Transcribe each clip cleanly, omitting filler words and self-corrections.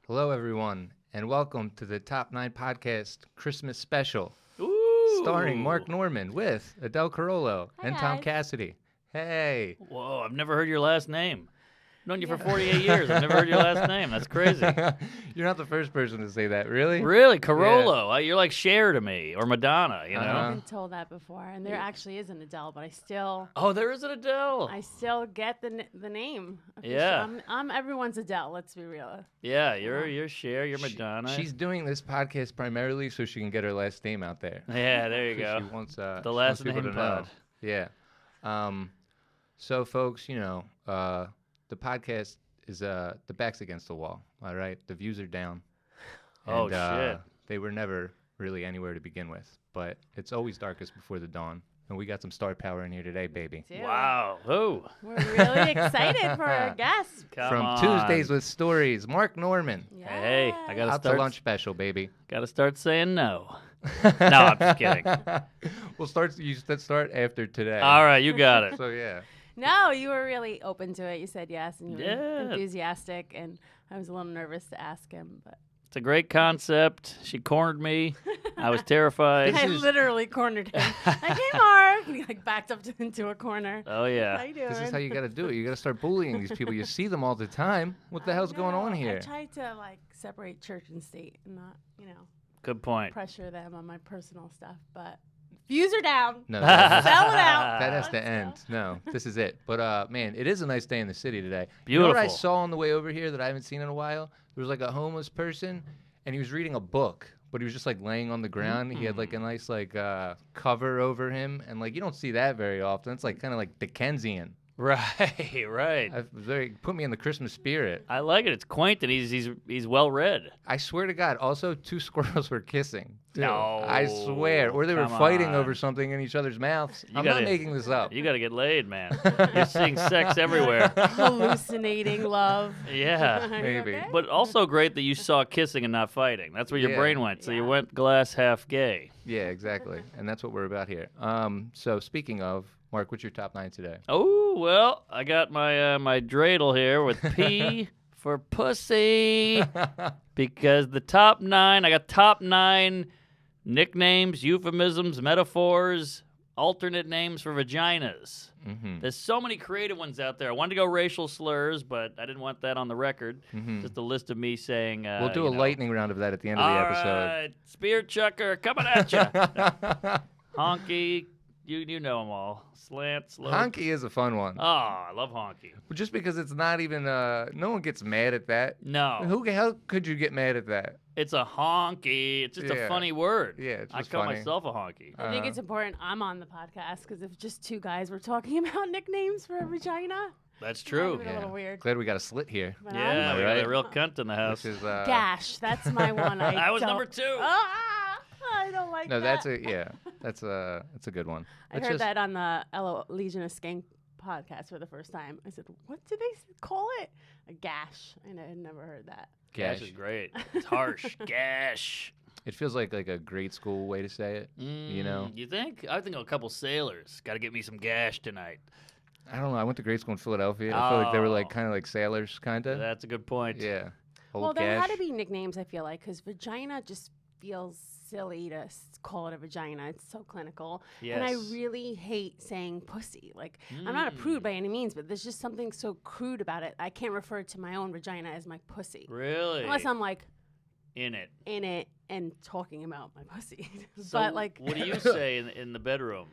Hello, everyone, and welcome to the Top 9 Podcast Christmas Special, starring Mark Norman with Adele Carollo and Tom Cassidy. Hey. Whoa, I've never heard your last name. I've known you for 48 years. I've never heard your last name. That's crazy. You're not the first person to say that, really? Really? Carollo. Yeah. You're like Cher to me, or Madonna, you know? I've been told that before, and there actually is an Adele, but I still... Oh, there is an Adele. I still get the name. Yeah. I'm everyone's Adele, let's be real. Yeah, you're Cher, you're Madonna. She's doing this podcast primarily so she can get her last name out there. Yeah, there you go. She wants, the she last wants people name to know. pod. Yeah. So, folks, you know, the podcast is the back's against the wall, all right? The views are down. Oh, And, shit. they were never really anywhere to begin with, but it's always darkest before the dawn. And we got some star power in here today, baby. Dude, Wow. Oh. we're really excited for our guest. Come From on. Tuesdays with Stories, Mark Norman. Hey, I gotta Out to start. lunch special, baby. Gotta start saying no. No, I'm just kidding. We'll start after today. All right, you got it. So, yeah. No, you were really open to it. You said yes, and you were Yeah. enthusiastic, and I was a little nervous to ask him, but... It's a great concept. She cornered me. I was terrified. I literally cornered him. Like, hey, Mark! And he backed up into a corner. Oh, How yeah. you doing? This is how you got to do it. You got to start bullying these people. You see them all the time. What the hell's going on here? I tried to separate church and state and not, Good point. pressure them on my personal stuff, but views are down. No, Sell it out. that has to Let's end. go. No, this is it. But man, it is a nice day in the city today. Beautiful. You know what I saw on the way over here that I haven't seen in a while? There was like a homeless person, and he was reading a book, but he was just like laying on the ground. He had like a nice cover over him, and like you don't see that very often. It's like kind of like Dickensian. Right, right. Put me in the Christmas spirit. I like it. It's quaint and he's well read. I swear to God. Also, 2 squirrels were kissing. too. No. I swear. Or they were Come fighting on. over something in each other's mouths. I'm gotta- not making this up. You got to get laid, man. You're seeing sex everywhere. Hallucinating love. Yeah. Are you Maybe. okay? But also great that you saw kissing and not fighting. That's where your Yeah. brain went. So you Yeah. went glass half gay. Yeah, exactly. And that's what we're about here. So speaking of, Mark, what's your top 9 today? Oh, well, I got my dreidel here with P for pussy. Because the top 9, I got top 9 nicknames, euphemisms, metaphors, alternate names for vaginas. Mm-hmm. There's so many creative ones out there. I wanted to go racial slurs, but I didn't want that on the record. Mm-hmm. Just a list of me saying, We'll do a lightning round of that at the end of All the episode. right, spear chucker coming at you. Honky, you know them all. Slant, slope. Honky is a fun one. Oh, I love honky. Just because it's not even, no one gets mad at that. No, How could you get mad at that? it's a honky. It's just Yeah. a funny word. Yeah, it's I just call funny. myself a honky. I think it's important I'm on the podcast because if just 2 guys were talking about nicknames for a vagina, That's it might true. have been a little weird. Glad we got a slit here. But Yeah, I'm we right. got a real cunt in the house. Which is, Gash. That's my one. I was don't- number 2. I don't like no, that. that's a good one. I It's heard just- that on the Legion of Skank podcast for the first time. I said, what did they call it? A gash. And I had never heard that. Gash is great. It's harsh. Gash. It feels like a grade school way to say it. You know? You think? I think a couple sailors. Got to get me some gash tonight. I don't know. I went to grade school in Philadelphia. I feel like they were like Oh. kind of like sailors, kind of. That's a good point. Yeah. Well, Old there Gash. had to be nicknames, I feel like, because vagina just feels silly to call it a vagina. It's so clinical. Yes. And I really hate saying pussy. Like, I'm not a prude by any means, but there's just something so crude about it. I can't refer to my own vagina as my pussy. Really? Unless I'm like in it. in it and talking about my pussy. So but like, what do you say in the bedroom?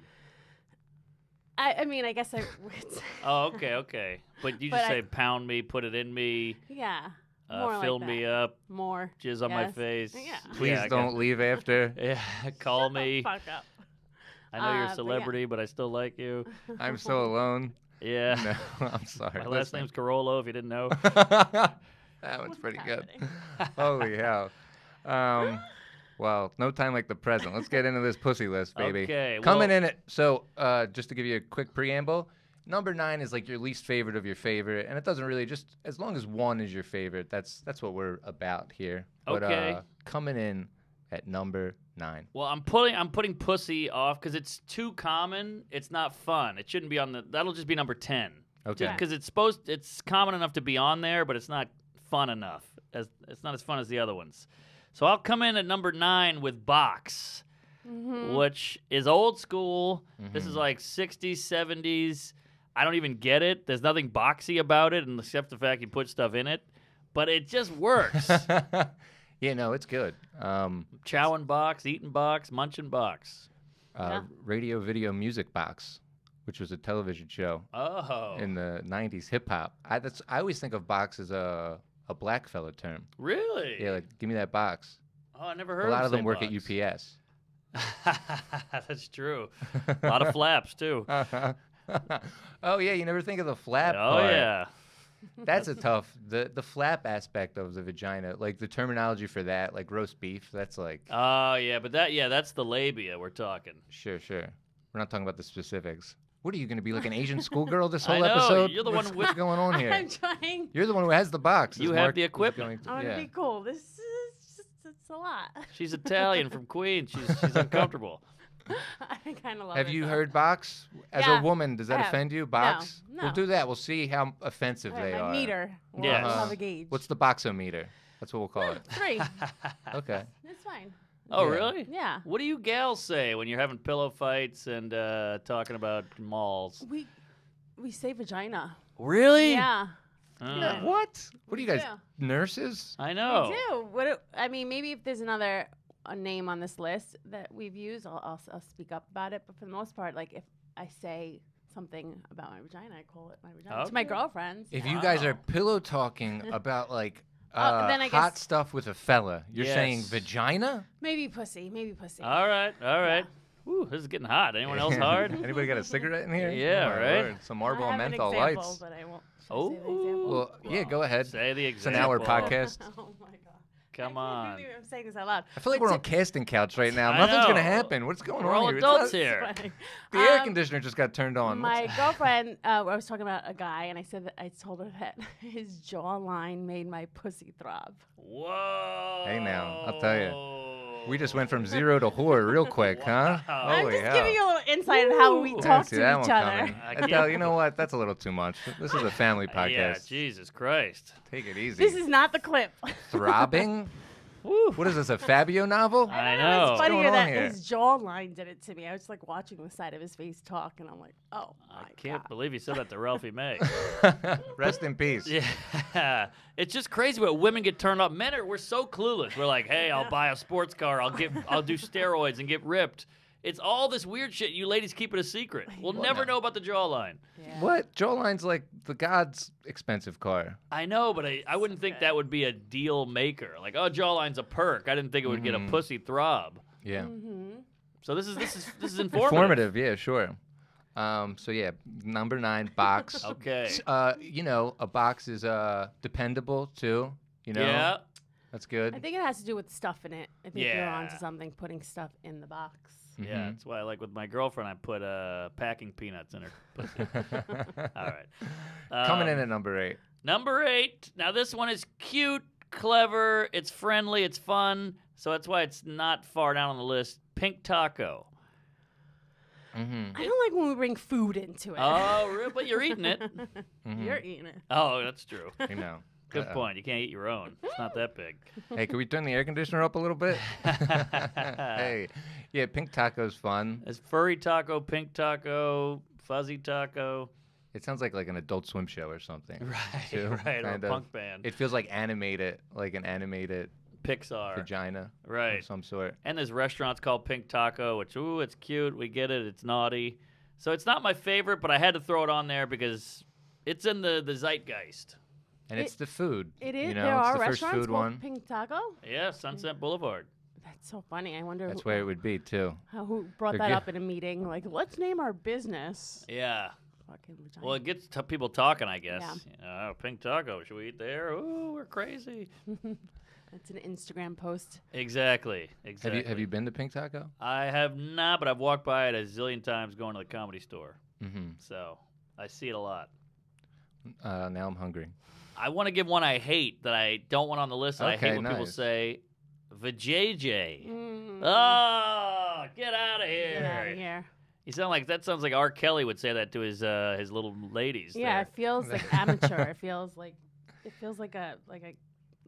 I mean, I guess I would say, Oh, okay. But you But just I- say pound me, put it in me, yeah, more fill like me that. up, More. jizz on my Yes. face. Yeah. Please Yeah, I got- don't leave after. Yeah, call me. Fuck up. I know you're a but yeah. celebrity, but I still like you. I'm so alone. Yeah. No, I'm sorry. My last name's Carollo, if you didn't know. That one's pretty good. happening? Holy hell. Well, no time like the present. Let's get into this pussy list, baby. Okay, Coming well- in it. So, just to give you a quick preamble, number 9 is like your least favorite of your favorite, and it doesn't really just as long as 1 is your favorite. That's what we're about here. But, Okay. Coming in at number 9. Well, I'm putting pussy off because it's too common. It's not fun. It shouldn't be on the. That'll just be number 10. Okay. Because it's common enough to be on there, but it's not fun enough. it's not as fun as the other ones. So I'll come in at number 9 with box, which is old school. This is like 60s, 70s. I don't even get it. There's nothing boxy about it, except the fact you put stuff in it. But it just works. Yeah, no, it's good. Chowing box, eating box, munching box. Radio, video, music box, which was a television show in the 90s, hip hop. I always think of box as a black fella term. Really? Yeah, like, give me that box. Oh, I never heard A lot of them say work box. at UPS. That's true. A lot of flaps, too. Oh, yeah, you never think of the flap Oh, part. yeah. That's a tough, the flap aspect of the vagina, like the terminology for that, like roast beef, that's like... Oh, yeah, but that's the labia we're talking. Sure. We're not talking about the specifics. What are you going to be, like an Asian schoolgirl this whole I know, episode? you're the one What's going on here? I'm trying. You're the one who has the box. You as have Mark the is equipment. going I want to be cool. This is it's a lot. She's Italian from Queens. She's uncomfortable. I kind of love Have it. you though. heard box? As Yeah, a woman, does I that have. offend you? Box? No. We'll do that. We'll see how offensive All right, they my are. meter. We'll, Yes. we'll have a gauge. What's the boxometer? That's what we'll call it. 3? Okay. It's fine. Oh, Yeah. really? Yeah. What do you gals say when you're having pillow fights and talking about malls? We say vagina. Really? Yeah. Yeah, what? What are you guys, do. nurses? I know. We do. I mean, maybe if there's another name on this list that we've used, I'll speak up about it. But for the most part, like if I say something about my vagina, I call it my vagina. To my Okay. girlfriends. If yeah. you guys are pillow talking about like then I hot guess- stuff with a fella, you're saying Yes. vagina? Maybe pussy. All right. Whew, this is getting hot. Anyone else hard? Anybody got a cigarette in here? Yeah, Oh, my right. Lord. Some I Marlboro have an menthol example, lights. But I won't. Should I Oh. say the example? Well, yeah, go ahead. Say the It's an example. hour podcast. Oh my god. Come I on. can't believe I'm saying this out loud. I feel like we're on casting couch right now. I Nothing's gonna know. happen. What's going We're on all here? It's adults not- here. Funny. The air conditioner just got turned on. My girlfriend, I was talking about a guy, and I said that I told her that his jawline made my pussy throb. Whoa. Hey, now, I'll tell you. We just went from 0 to whore real quick, huh? Wow. I'm Holy just hell. giving you a little insight on how we Ooh. I talk didn't see to that each one other. coming. I Adele, can't- you know what? That's a little too much. This is a family podcast. Yeah, Jesus Christ. Take it easy. This is not the clip. Throbbing? Woo. What is this, a Fabio novel? I It's know. going funnier on that here? his jawline did it to me. I was like watching the side of his face talk, and I'm like, oh my I can't god. believe you said that to Ralphie May. Rest in peace. Yeah, it's just crazy what women get turned up. We're so clueless. We're like, hey, I'll buy a sports car. I'll do steroids and get ripped. It's all this weird shit. You ladies keep it a secret. We'll never know about the jawline. Yeah. What? Jawline's like the god's expensive car. I know, but I wouldn't think that would be a deal maker. Like, oh, jawline's a perk. I didn't think it would get a pussy throb. Yeah. Mm-hmm. So this is informative. Informative, yeah, sure. So yeah, number 9, box. Okay. A box is dependable too. Yeah. That's good. I think it has to do with stuff in it. I think you're Yeah. onto something, putting stuff in the box. Yeah, Mhm. that's why, like with my girlfriend, I put packing peanuts in her pussy. All right. Coming in at number 8. Number 8. Now this one is cute, clever, it's friendly, it's fun. So that's why it's not far down on the list. Pink taco. Mm-hmm. I don't like when we bring food into it. Oh, really? But you're eating it. You're eating it. Oh, that's true. You know. Good point. You can't eat your own. It's not that big. Hey, can we turn the air conditioner up a little bit? Hey, yeah, pink taco's fun. There's furry taco, pink taco, fuzzy taco. It sounds like an Adult Swim show or something. Right, too, right. Or a kind of. punk band. It feels like animated, like an animated Pixar. vagina Right. of some sort. And there's restaurants called Pink Taco, which, ooh, it's cute. We get it. It's naughty. So it's not my favorite, but I had to throw it on there because it's in the zeitgeist. And it's the food. It is. You know, There it's are the first restaurants food called one. Pink Taco. Yeah, Sunset Boulevard. That's so funny. I wonder That's where it would be too. who brought They're that good. up in a meeting. Like, let's name our business. Yeah. Fucking vagina. Well, it gets people talking, I guess. Yeah. Pink Taco. Should we eat there? Ooh, we're crazy. It's an Instagram post. Exactly. Have you been to Pink Taco? I have not, but I've walked by it a zillion times going to the Comedy Store. Mm-hmm. So I see it a lot. Now I'm hungry. I want to give one I hate that I don't want on the list that I Okay, hate when people nice. say vajayjay. Mm. Oh, get out of here. Get out of here. That sounds like R. Kelly would say that to his little ladies. Yeah, there. it feels like amateur. It feels like a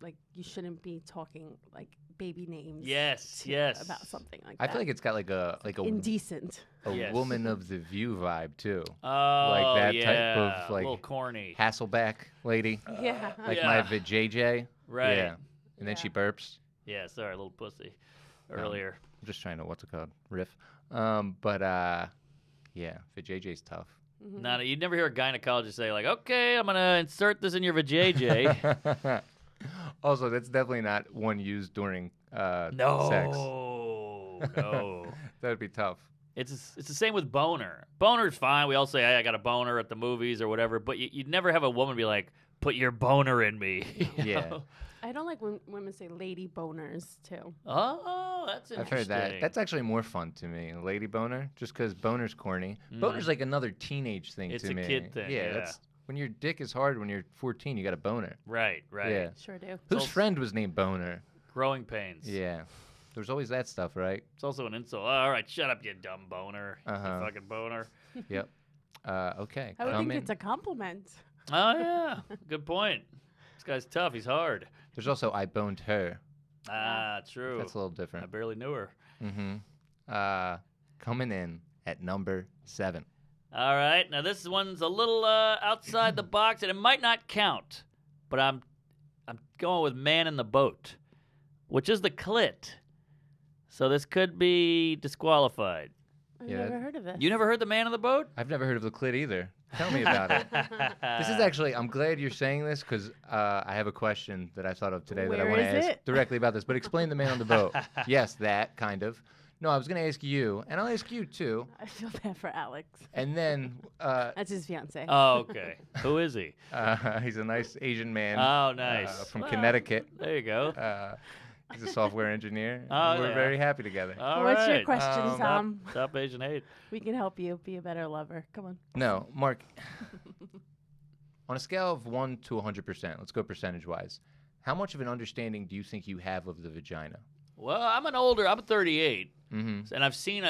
like you shouldn't be talking like baby names. Yes, to- yes. About something like I that. feel like it's got like a indecent. Yes. woman of the view vibe too. Oh, that yeah. type of, a like, little corny. Hasselback lady, Yeah. like Yeah. my vajayjay. Right. Yeah. And then she burps. Yeah, sorry, little pussy. Earlier. I'm just trying to what's it called riff. Yeah, vajayjay's tough. Mhm. No, you'd never hear a gynecologist say, like, okay, I'm going to insert this in your vajayjay. Also, that's definitely not one used during sex. No. That'd be tough. It's the same with boner. Boner's fine. We all say, hey, I got a boner at the movies or whatever, but you'd never have a woman be like, put your boner in me. you Yeah. know? I don't like when women say lady boners too. Oh, that's I've interesting. heard that. That's actually more fun to me, lady boner, just because boner's corny. Boner's like another teenage thing It's to a me. kid thing, yeah. That's when your dick is hard when you're 14, you got a boner. Right. Yeah. Sure do. Whose also- friend was named Boner? Growing pains. Yeah. There's always that stuff, right? It's also an insult. All right, shut up, you dumb boner. Uh-huh. You fucking boner. Yep. Okay. I would come think in. it's a compliment. Oh, yeah. Good point. This guy's tough. He's hard. There's also I boned her. Ah, true. That's a little I different. barely knew her. Mm-hmm. Coming in at number 7. All right. Now this one's a little outside the box, and it might not count, but I'm going with man in the boat, which is the clit. So this could be disqualified. I've Yeah. never heard of this. You never heard the man in the boat? I've never heard of the clit either. Tell me about it. This is actually, I'm glad you're saying this because I have a question that I thought of today that I Where want to is ask it? directly about this. But explain the man on the boat. Yes, that kind of. No, I was going to ask you, and I'll ask you too. I feel bad for Alex. And then That's his fiance. Oh, okay. Who is he? he's a nice Asian man Oh, nice. from Well, Connecticut. There you go. He's a software engineer. Oh, and we're yeah. very happy together. All What's your right. question, Tom? Top Asian hate. We can help you be a better lover. Come on. No, Mark, on a scale of 1 to 100%, let's go percentage-wise, how much of an understanding do you think you have of the vagina? Well, I'm 38, Mm-hmm. and I've seen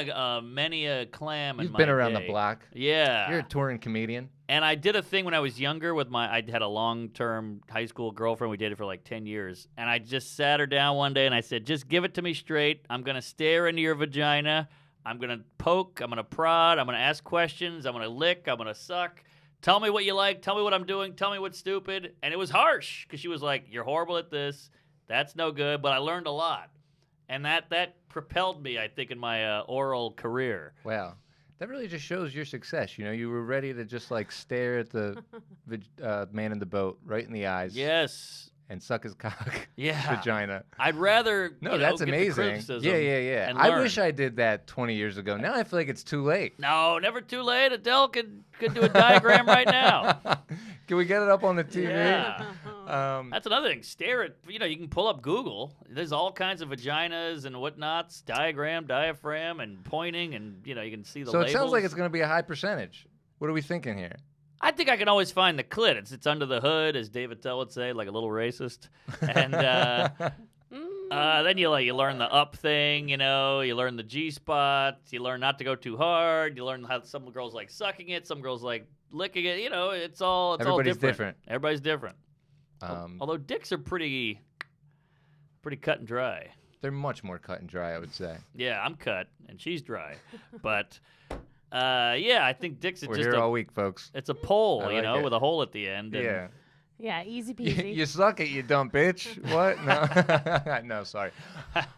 many a clam in You've my been around day. the block. Yeah. You're a touring comedian. And I did a thing when I was younger with I had a long-term high school girlfriend. We dated for like 10 years. And I just sat her down one day and I said, just give it to me straight. I'm going to stare into your vagina. I'm going to poke. I'm going to prod. I'm going to ask questions. I'm going to lick. I'm going to suck. Tell me what you like. Tell me what I'm doing. Tell me what's stupid. And it was harsh because she was like, you're horrible at this. That's no good. But I learned a lot. And that propelled me, I think, in my oral career. Wow. That really just shows your success. You know, you were ready to just like stare at the man in the boat right in the eyes. Yes. And suck his cock. Yeah. Vagina. I'd rather No, that's get the amazing. criticism Yeah. and I learn. wish I did that 20 years ago. Now I feel like it's too late. No, never too late. Adele could do a diagram right now. Can we get it up on the TV? Yeah. Um, That's another thing. Stare at, you can pull up Google. There's all kinds of vaginas and whatnots, diaphragm, and pointing, and, you can see the so labels. it sounds like it's going to be a high percentage. What are we thinking here? I think I can always find the clit. It's under the hood, as David Tell would say, like a little racist. And then you learn the up thing, you learn the G spot, you learn not to go too hard, you learn how some girls like sucking it, some girls like licking it. It's all Everybody's different. Everybody's different. Um, Although dicks are pretty cut and dry. They're much more cut and dry, I would say. Yeah, I'm cut and she's dry, but I think dicks are We're just here all week, folks. it's a pole, I like it. with a hole at the end. And Yeah. Yeah, easy You, peasy. you suck it, you dumb bitch. What? No. No, sorry.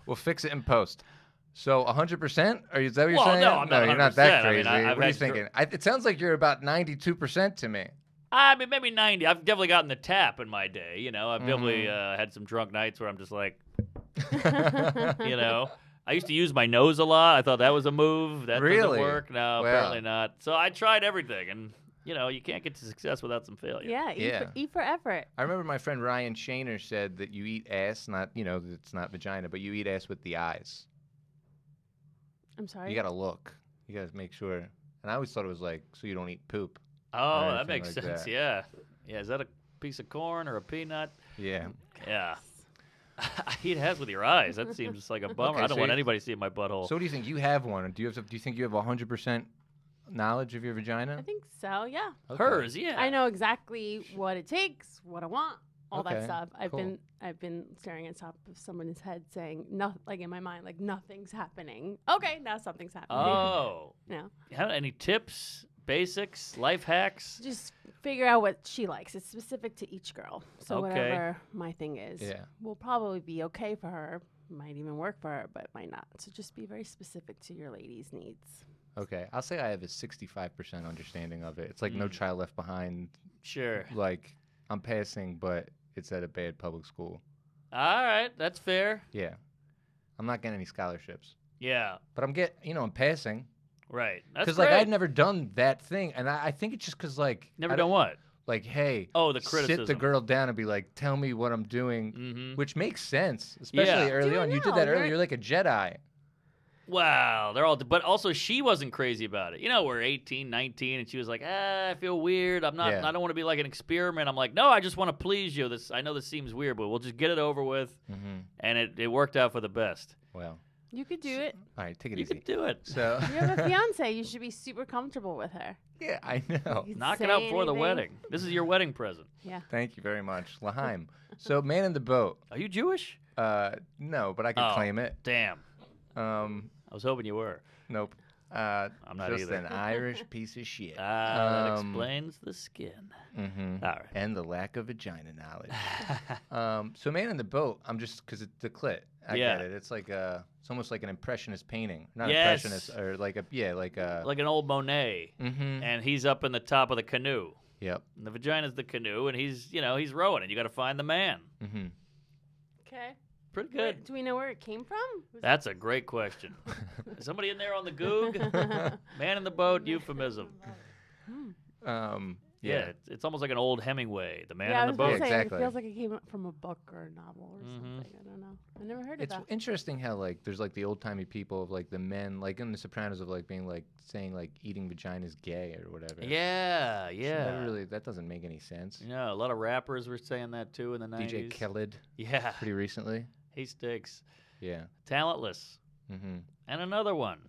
We'll fix it in post. So 100%? Is that what you're Well, saying? no, I'm not you're not that 100%. I mean, crazy. I've What are you had thinking? It sounds like you're about 92% to me. I mean, maybe 90. I've definitely gotten the tap in my day. I've definitely had some drunk nights where I'm just like, I used to use my nose a lot. I thought that was a move. That Really? doesn't work. No, Wow. apparently not. So I tried everything, and you can't get to success without some failure. Yeah, Yeah. eat for effort. I remember my friend Ryan Shaner said that you eat ass, not, it's not vagina, but you eat ass with the eyes. I'm sorry. You got to look. You got to make sure. And I always thought it was like, so you don't eat poop. Oh, Or that makes anything sense. like that. Yeah. Yeah. Is that a piece of corn or a peanut? Yeah. Yeah. I eat ass with your eyes. That seems like a bummer. Okay, I don't so want you- anybody seeing my butthole. So what do you think? You have one. Do you think you have 100% knowledge of your vagina? I think so. Yeah. Okay. Hers, yeah. I know exactly what it takes, what I want. all that Okay, stuff. cool. I've been staring at top of someone's head, saying nothing, like in my mind, like nothing's happening. Okay, now something's happening. Oh. No, Any tips, basics, life hacks? just figure out what she likes. It's specific to each girl. So Okay. whatever my thing is, Yeah. will probably be okay for her. Might even work for her, but might not. So just be very specific to your lady's needs. Okay, I'll say I have a 65% understanding of it. It's like No Child Left Behind. Sure. Like I'm passing, but it's at a bad public school. All right, that's fair. Yeah, I'm not getting any scholarships, Yeah, but I'm passing right. That's because great. like I'd never done that thing, and I think it's just because like Never I done don't- what? Like, hey, Oh, the sit criticism. the girl down and be like, tell me what I'm doing, Mm-hmm. which makes sense, especially Yeah. early Do it on. You did now. that You're- earlier. You're like a Jedi. Wow, they're all. But also, she wasn't crazy about it. You know, we're 18, 19, and she was like, I feel weird. I'm not. Yeah. I don't want to be like an experiment. I'm like, no, I just want to please you. I know this seems weird, but we'll just get it over with. Mm-hmm. And it worked out for the best. Well, You could do it. all right, take it You easy. can do it. So, You have a fiance. You should be super comfortable with her. yeah, I know. You can Knock it say out before the anything. wedding. This is your wedding present. Yeah. Thank you very much, Laheim. So, Man in the Boat. Are you Jewish? No, but I can Oh. claim it. Damn. I was hoping you were. Nope. I'm not just either. an Irish piece of shit. That explains the skin. Mm-hmm. All right. And the lack of vagina knowledge. So Man in the Boat, I'm just because it's the clit. I Yeah. get it. It's like it's almost like an impressionist painting, not Yes. impressionist, or like a Like an old Monet. Mm-hmm. And he's up in the top of the canoe. Yep. And the vagina's the canoe, and he's rowing, and you got to find the man. Mm-hmm. Okay. Pretty good. Do we know where it came from? That's a great question. Is somebody in there on the Goog? Man in the boat, euphemism. Yeah. It's almost like an old Hemingway, the man Yeah, I in was the about boat. to say, Exactly. it feels like it came from a book or a novel or Mhm. something. I don't know. I never heard of It's that. interesting how like there's like the old timey people of like the men like in The Sopranos of like being like saying like eating vagina is gay or whatever. Yeah, So yeah. that doesn't make any sense. Yeah, a lot of rappers were saying that too in the 90s. DJ Khaled Yeah, pretty recently. he sticks. Yeah. Talentless. Mm-hmm. And another one.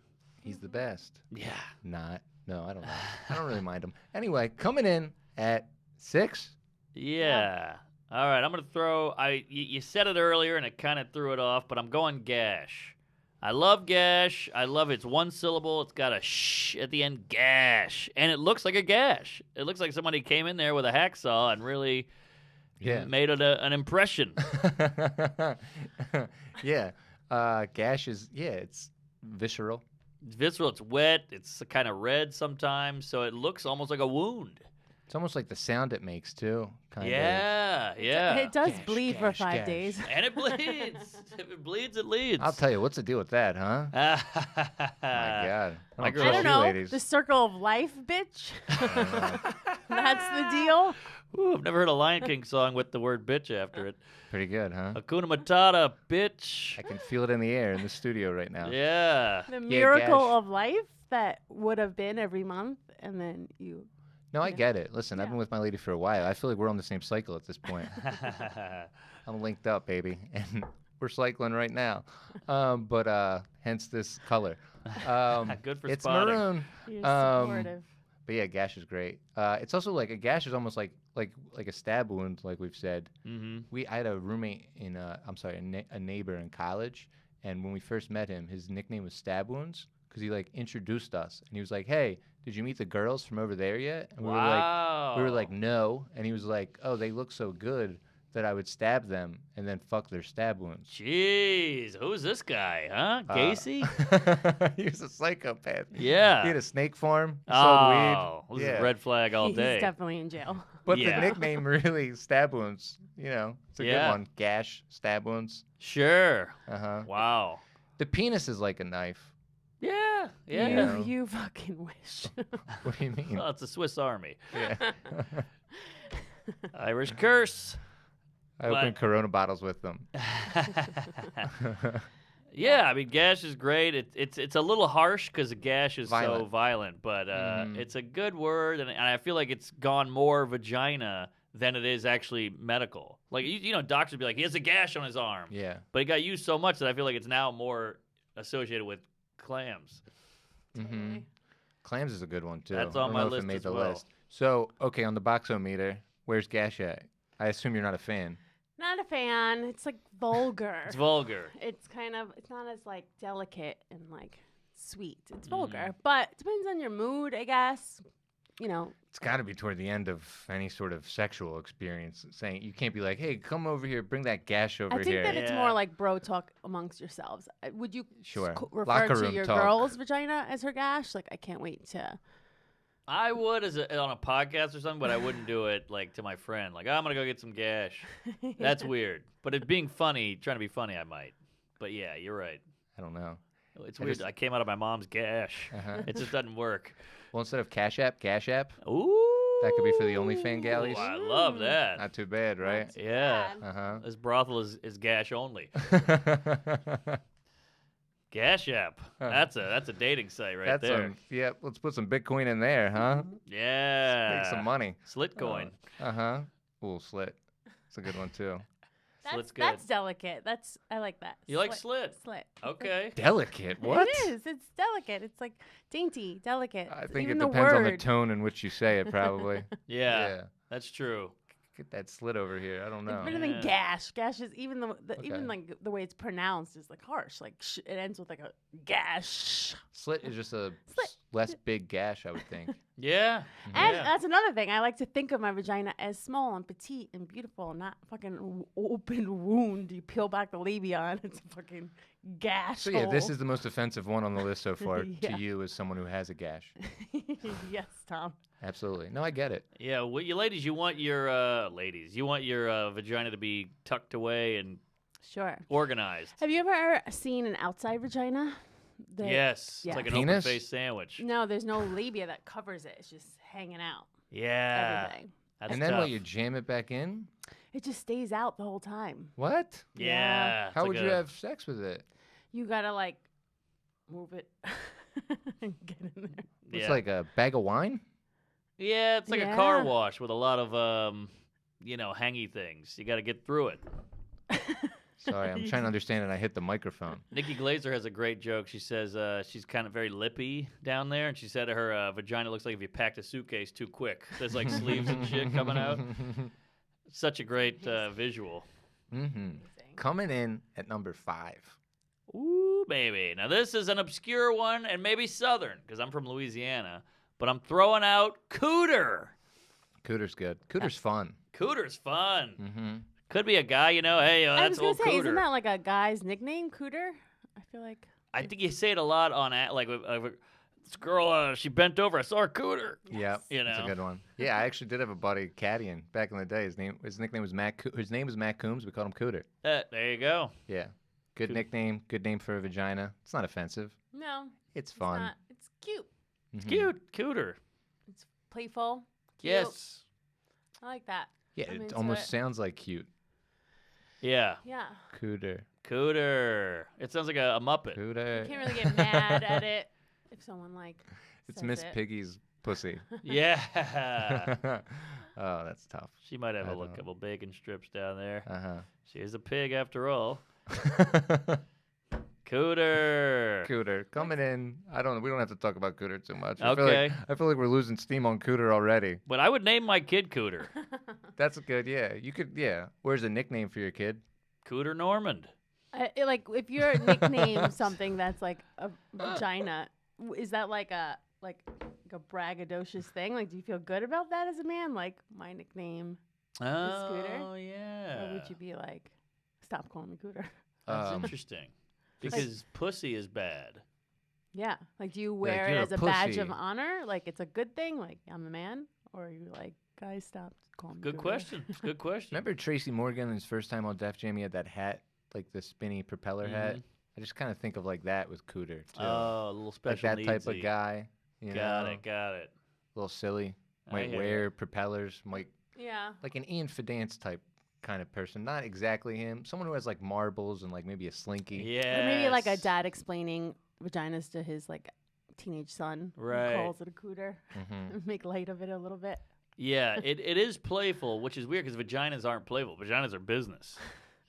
He's the best. Yeah. Not. No, I don't know. I don't really mind him. Anyway, coming in at 6. Yeah. All right, I'm going to throw you said it earlier and it kind of threw it off, but I'm going Gash. I love Gash. I love it's one syllable. It's got a shh at the end, Gash. And it looks like a gash. It looks like somebody came in there with a hacksaw and really Yeah. made it an impression. Yeah. Gash is it's visceral. It's visceral, it's wet, it's kind of red sometimes, so it looks almost like a wound. It's almost like the sound it makes too. Kind of. Yeah, yeah. It does Gash, bleed for gash, 5 gash. days. And it bleeds. If it bleeds, it leads. I'll tell you, what's the deal with that, huh? My My God. I don't grew I up- trust don't you know. ladies. The circle of life, bitch. That's the deal. Ooh, I've never heard a Lion King song with the word bitch after it. Pretty good, huh? Hakuna Matata, bitch. I can feel it in the air in the studio right now. Yeah. The miracle Gash. of life that would have been every month, and then you. No, I Yeah. get it. Listen, I've Yeah. been with my lady for a while. I feel like we're on the same cycle at this point. I'm linked up, baby, and we're cycling right now. But hence this color. Good for it's spotting. maroon. You're Um, supportive. But yeah, gash is great. It's also like a gash is almost like a stab wound, like we've said. Mm-hmm. I had a roommate in a neighbor in college, and when we first met him, his nickname was Stab Wounds because he like introduced us, and he was like, "Hey, did you meet the girls from over there yet?" And Wow. we were like, "No," and he was like, "Oh, they look so good that I would stab them and then fuck their stab wounds." Jeez, who's this guy, huh? Gacy? He was a psychopath. Yeah. He had a snake farm. He sold Oh, weed. this is Yeah. a red flag all He's day. definitely in jail. But Yeah. the nickname really stab wounds. It's a Yeah. good one. Gash, stab wounds. Sure. Uh-huh. Wow. The penis is like a knife. Yeah. Yeah. Yeah. You fucking wish. What do you mean? Well, it's a Swiss Army. Yeah. Irish curse. I open Corona bottles with them. Yeah, I mean, gash is great. It's a little harsh because gash is so Violent. violent, but Mhm. it's a good word, and I feel like it's gone more vagina than it is actually medical. Like, doctors be like, he has a gash on his arm, Yeah. but it got used so much that I feel like it's now more associated with clams. Mm-hmm. Clams is a good one too. That's I on don't my know if it list made as the well. list. So, okay, on the boxometer, where's Gash at? I assume you're not a fan. Not a fan. It's like vulgar. It's vulgar. It's kind of, it's not as like delicate and like sweet. It's vulgar, but it depends on your mood, I guess. You know. It's got to be toward the end of any sort of sexual experience. Saying you can't be like, "Hey, come over here, bring that gash over I think here." that it's more like bro talk amongst yourselves. Would you Sure. refer Locker to room your talk. girl's vagina as her gash? Like, I can't wait to. I would on a podcast or something, but I wouldn't do it like to my friend. Like, I'm gonna go get some gash. That's weird. But it being funny, trying to be funny, I might. But yeah, you're right. I don't know. It's weird. I came out of my mom's gash. Uh-huh. It just doesn't work. Well, instead of Cash App, Gash App. Ooh. That could be for the OnlyFans galleys. I love that. Not too bad, right? Yeah. Uh This brothel is gash only. huh. Gash app. That's a dating site right there. Yeah, let's put some Bitcoin in there, huh? Yeah. Make some money. Slit coin. Uh huh. Ooh, slit. It's a good one too. Slit's good. That's delicate. I like that. You like slit? Slit. Okay. Delicate. What? It is. It's delicate. It's like dainty, delicate. I think Even it the depends on the word. tone in which you say it, probably. Yeah. That's true. Get that slit over here. I don't know. Better Yeah. than gash. Gash is even even Okay. like the way it's pronounced is like harsh. Like it ends with like a gash. Slit is just a Slit. less big gash, I would think. Yeah. And Yeah. that's another thing. I like to think of my vagina as small and petite and beautiful, not fucking open wound. You peel back the labia and it's a fucking gash. So yeah, this hole. is the most offensive one on the list so far Yeah. to you as someone who has a gash. Yes, Tom. Absolutely. No, I get it. Yeah. Well, you ladies, you want your vagina to be tucked away and Sure. organized. Have you ever seen an outside vagina? Yes. Yeah. It's like an Penis? open-faced sandwich. No, there's no labia that covers it. It's just hanging out. Yeah. Everything. That's And then tough. what, you jam it back in? It just stays out the whole time. What? Yeah. It's How like would you have sex with it? You gotta like move it and get in there. It's Yeah. like a bag of wine? Yeah, it's like a car Yeah. wash with a lot of hangy things. You got to get through it. Sorry, I'm trying to understand and I hit the microphone. Nikki Glazer has a great joke. She says she's kind of very lippy down there, and she said her vagina looks like if you packed a suitcase too quick. There's like sleeves and shit coming out. Such a great visual. Mm-hmm. Coming in at number 5. Ooh, baby. Now, this is an obscure one and maybe Southern because I'm from Louisiana, but I'm throwing out Cooter. Cooter's good. Cooter's fun. Cooter's fun. Mm-hmm. Could be a guy, hey, I was that's gonna old say, Cooter. isn't that like a guy's nickname, Cooter? I feel like. I think you say it a lot on this girl, she bent over. I saw her Cooter. Yep. You That's a know. good one. Yeah, I actually did have a buddy, Caddian, back in the day. His nickname was Matt. His name was Matt Coombs. We called him Cooter. There you go. Yeah. Good nickname. Good name for a vagina. It's not offensive. No, It's it's fun. not. It's cute. It's Mhm. cute. Cooter. It's playful. Cute. Yes. I like that. Yeah, I'm it into almost it. sounds like cute. Yeah. Yeah. Cooter. Cooter. It sounds like a Muppet. Cooter. Can't really get mad at it if someone like. It's says Miss it. Piggy's pussy. Yeah. Oh, that's tough. She might have I a don't- couple bacon strips down there. Uh She is a pig after all. huh. Cooter. Cooter coming in. We don't have to talk about Cooter too much. Okay. I feel like we're losing steam on Cooter already. But I would name my kid Cooter. That's a good. Yeah, you could. Yeah. Where's a nickname for your kid? Cooter Normand. Like if you're nickname something that's like a vagina, is that like a braggadocious thing? Like, do you feel good about that as a man? Like my nickname, Scooter? Oh, yeah. or would you be like, stop calling me Cooter? That's Um, interesting. Because pussy is bad. Yeah. Like, do you like, wear it you're a as a badge of pussy. honor? Like, it's a good thing. Like, I'm a man, or are you like, guys, stop calling me Good Cooter? question. It's a good question. Remember Tracy Morgan, his first time on Def Jam, he had that hat, like the spinny propeller hat. Mhm. I just kind of think of like that with Cooter too. Oh, a little like special that type of needsy. guy. You Got know, it. Got it. A little silly. I Might hear wear propellers. Might Yeah. like an Ian Fidance type kind of person. Not exactly him. Someone who has like marbles and like maybe a slinky. Yeah. Or maybe like a dad explaining vaginas to his like teenage son. who Right. calls it a cooter. Hmm. Make light of it a little bit. Yeah, it is playful, which is weird because vaginas aren't playful. Vaginas are business.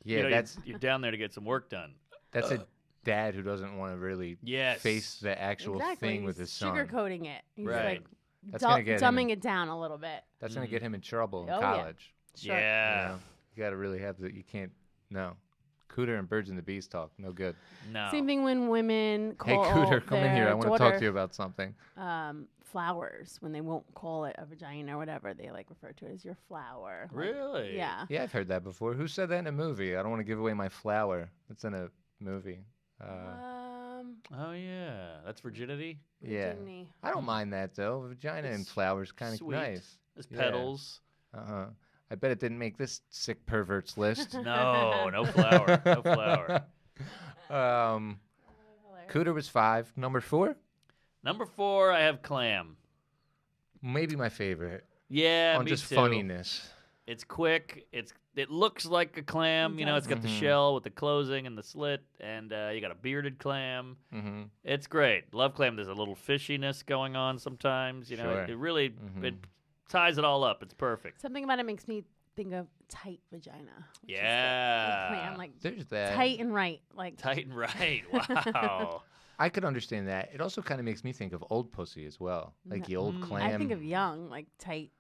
Yeah, You know, that's you're down there to get some work done. a dad who doesn't want to really Yes. face the actual Exactly. thing with He's his son. sugarcoating it. He's Right. like That's gonna get him dumbing in- it down a little bit. That's gonna get him in trouble in Oh, yeah. college. Sure. Yeah. You gotta really have the. You can't. No. Cooter and Birds and the Bees talk. No good. No. Same thing when women Hey, call Cooter, come in here. I want want to talk to you about something. flowers when they won't call it a vagina or whatever. They like refer to it as your flower. Like, Really? yeah. Yeah, I've heard that before. Who said that in a movie? I don't want to give away my flower. It's in a movie. Oh yeah, that's virginity. Yeah. Virginie. I don't mind that though. Vagina and It's flowers kind of sweet. nice. There's Yeah. petals. I bet it didn't make this sick perverts list. No, no flower. No flower. Cooter was 5. Number 4, Number 4, I have Clam. maybe my favorite. Yeah, on me just too. funniness. It's quick. It looks like a clam. You know, it's got the shell with the closing and the slit, and you got a bearded clam. Mm-hmm. It's great. Love clam. There's a little fishiness going on sometimes. You know, Sure. it really it ties it all up. It's perfect. Something about it makes me think of tight vagina. Which Yeah. Is the clam, like There's that. tight and right. Like Tight and right. Wow. I could understand that. It also kind of makes me think of old pussy as well, like the old clam. I think of young, like tight.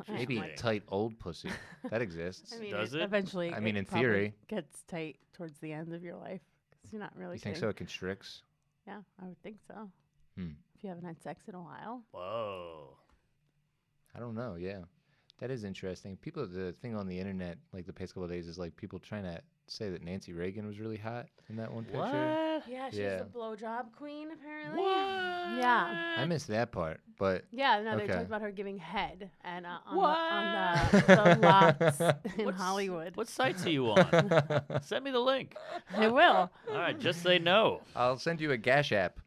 maybe Interesting. tight old pussy. That exists. I mean, Does it? Eventually, I mean, it in probably theory. gets tight towards the end of your life. 'Cause you're not really. You think getting- so? It constricts. Yeah, I would think so. Hmm. If you haven't had sex in a while. Whoa. I don't know. Yeah, that is interesting. People, the thing on the internet, like the past couple of days, is like people trying to say that Nancy Reagan was really hot in that one picture. What? Yeah, she's Yeah. the blowjob queen, apparently. What? Yeah. I missed that part, but Yeah, no, they Okay. talked about her giving head and on What? the lots in What's- Hollywood. What sites are you on? Send me the link. I will. All right, just say no. I'll send you a Gash app.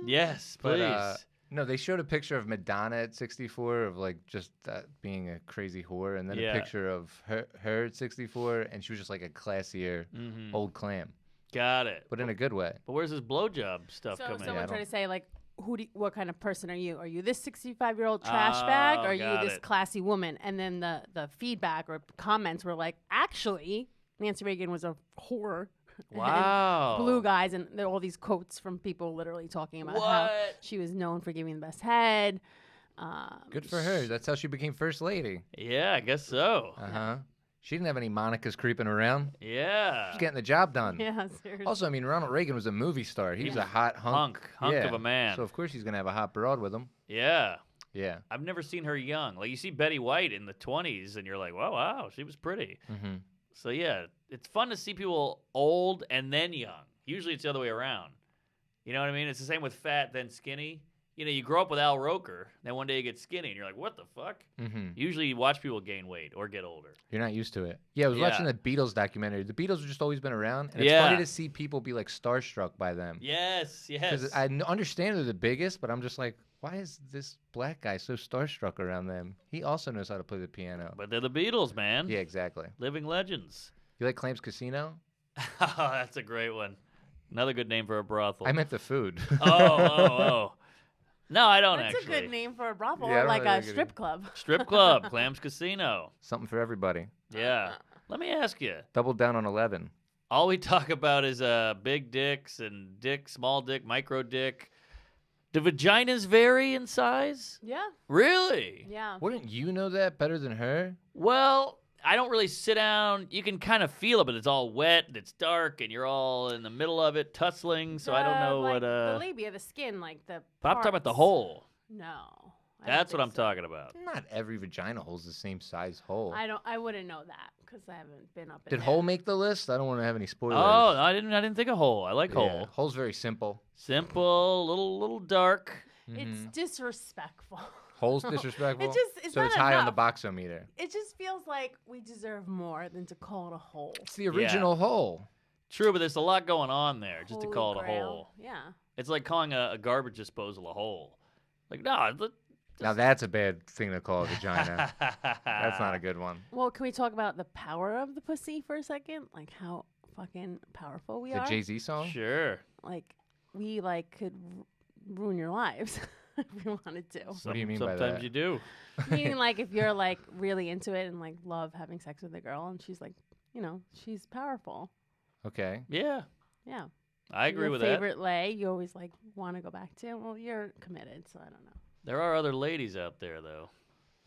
Yes, But, please. No, they showed a picture of Madonna at 64 of like just being a crazy whore, and then Yeah. a picture of her at 64, and she was just like a classier old clam, Got it. but in a good way. But where's this blowjob stuff So coming? someone I tried don't- to say like, what kind of person are you? Are you this 65-year-old trash bag, or are you got this it. classy woman? And then the feedback or comments were like, actually, Nancy Reagan was a whore. and Wow. Blue guys, and there are all these quotes from people literally talking about how What? she was known for giving the best head. Good for her. That's how she became first lady. Yeah, I guess so. She didn't have any Monicas creeping around. Yeah. She's getting the job done. Yeah, seriously. Also, I mean, Ronald Reagan was a movie star. He was a hot hunk. Hunk Yeah. of a man. So of course he's gonna have a hot broad with him. Yeah. Yeah. I've never seen her young. Like you see Betty White in the 20s and you're like, wow, she was pretty. Mm-hmm. So yeah, it's fun to see people old and then young. Usually it's the other way around. You know what I mean? It's the same with fat then skinny. You know, you grow up with Al Roker, then one day you get skinny and you're like, what the fuck? Mm-hmm. Usually you watch people gain weight or get older. You're not used to it. Yeah, I was Yeah. watching the Beatles documentary. The Beatles have just always been around, and it's Yeah. funny to see people be like starstruck by them. Yes. Because I understand they're the biggest, but I'm just like, why is this black guy so starstruck around them? He also knows how to play the piano. But they're the Beatles, man. Yeah, exactly. Living legends. You like Clam's Casino? Oh, that's a great one. Another good name for a brothel. I meant the food. Oh. No, I don't That's actually. a good name for a brothel, Yeah, I don't like really a like it strip either. club. Strip club, Clam's Casino. Something for everybody. Yeah. Let me ask you. Double down on 11. All we talk about is big dicks and dick, small dick, micro dick. Do vaginas vary in size? Yeah, Really? yeah. Wouldn't you know that better than her? Well, I don't really sit down. You can kind of feel it, but it's all wet, and it's dark, and you're all in the middle of it, tussling. So I don't know like what. the labia, the skin, like the. But I'm talking about the parts. hole. No. I don't That's what think I'm so. talking about. Not every vagina holds the same size hole. I wouldn't know that because I haven't been up. in Did there. hole make the list? I don't want to have any spoilers. Oh, no, I didn't think of hole. I like Yeah, hole. Hole's very simple. Simple, little dark. It's disrespectful. Hole's disrespectful. It's so not it's high on the enough. boxometer. It just feels like we deserve more than to call it a hole. It's the original hole. True, but there's a lot going on there just to Holy call it a grail. hole. Yeah. It's like calling a garbage disposal a hole. Like, no. Now that's a bad thing to call a vagina. That's not a good one. Well, can we talk about the power of the pussy for a second? Like how fucking powerful we The are. Jay-Z song? Sure. Like we could ruin your lives if we wanted to. What do you mean by Sometimes that? you do. Meaning like if you're like really into it and like love having sex with a girl and she's like, she's powerful. Okay. Yeah, Yeah. I agree Your with favorite lay you always like want to go back to. Well, you're committed, so I don't know. that. There are other ladies out there, though.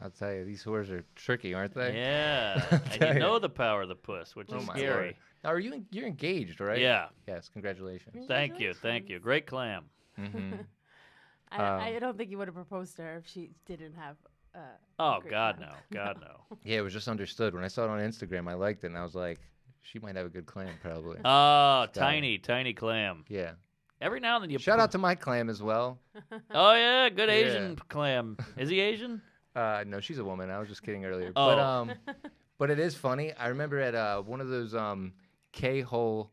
I'll tell you, these whores are tricky, aren't they? Yeah. And tell you ya. know the power of the puss, which Oh is my scary. Lord. Now, you're engaged, right? Yeah. Yes. Congratulations. Thank you. Thank you. Great clam. Mm-hmm. I don't think you would have proposed to her if she didn't have. Oh, great God, clam. no. God, no. Yeah, it was just understood. When I saw it on Instagram, I liked it, and I was like, she might have a good clam, probably. Oh, Style. tiny clam. Yeah. Every now and then you Shout out to my clam as well. Oh, yeah. Good Yeah. Asian clam. Is he Asian? No, she's a woman. I was just kidding earlier. Oh. But it is funny. I remember at one of those K-hole.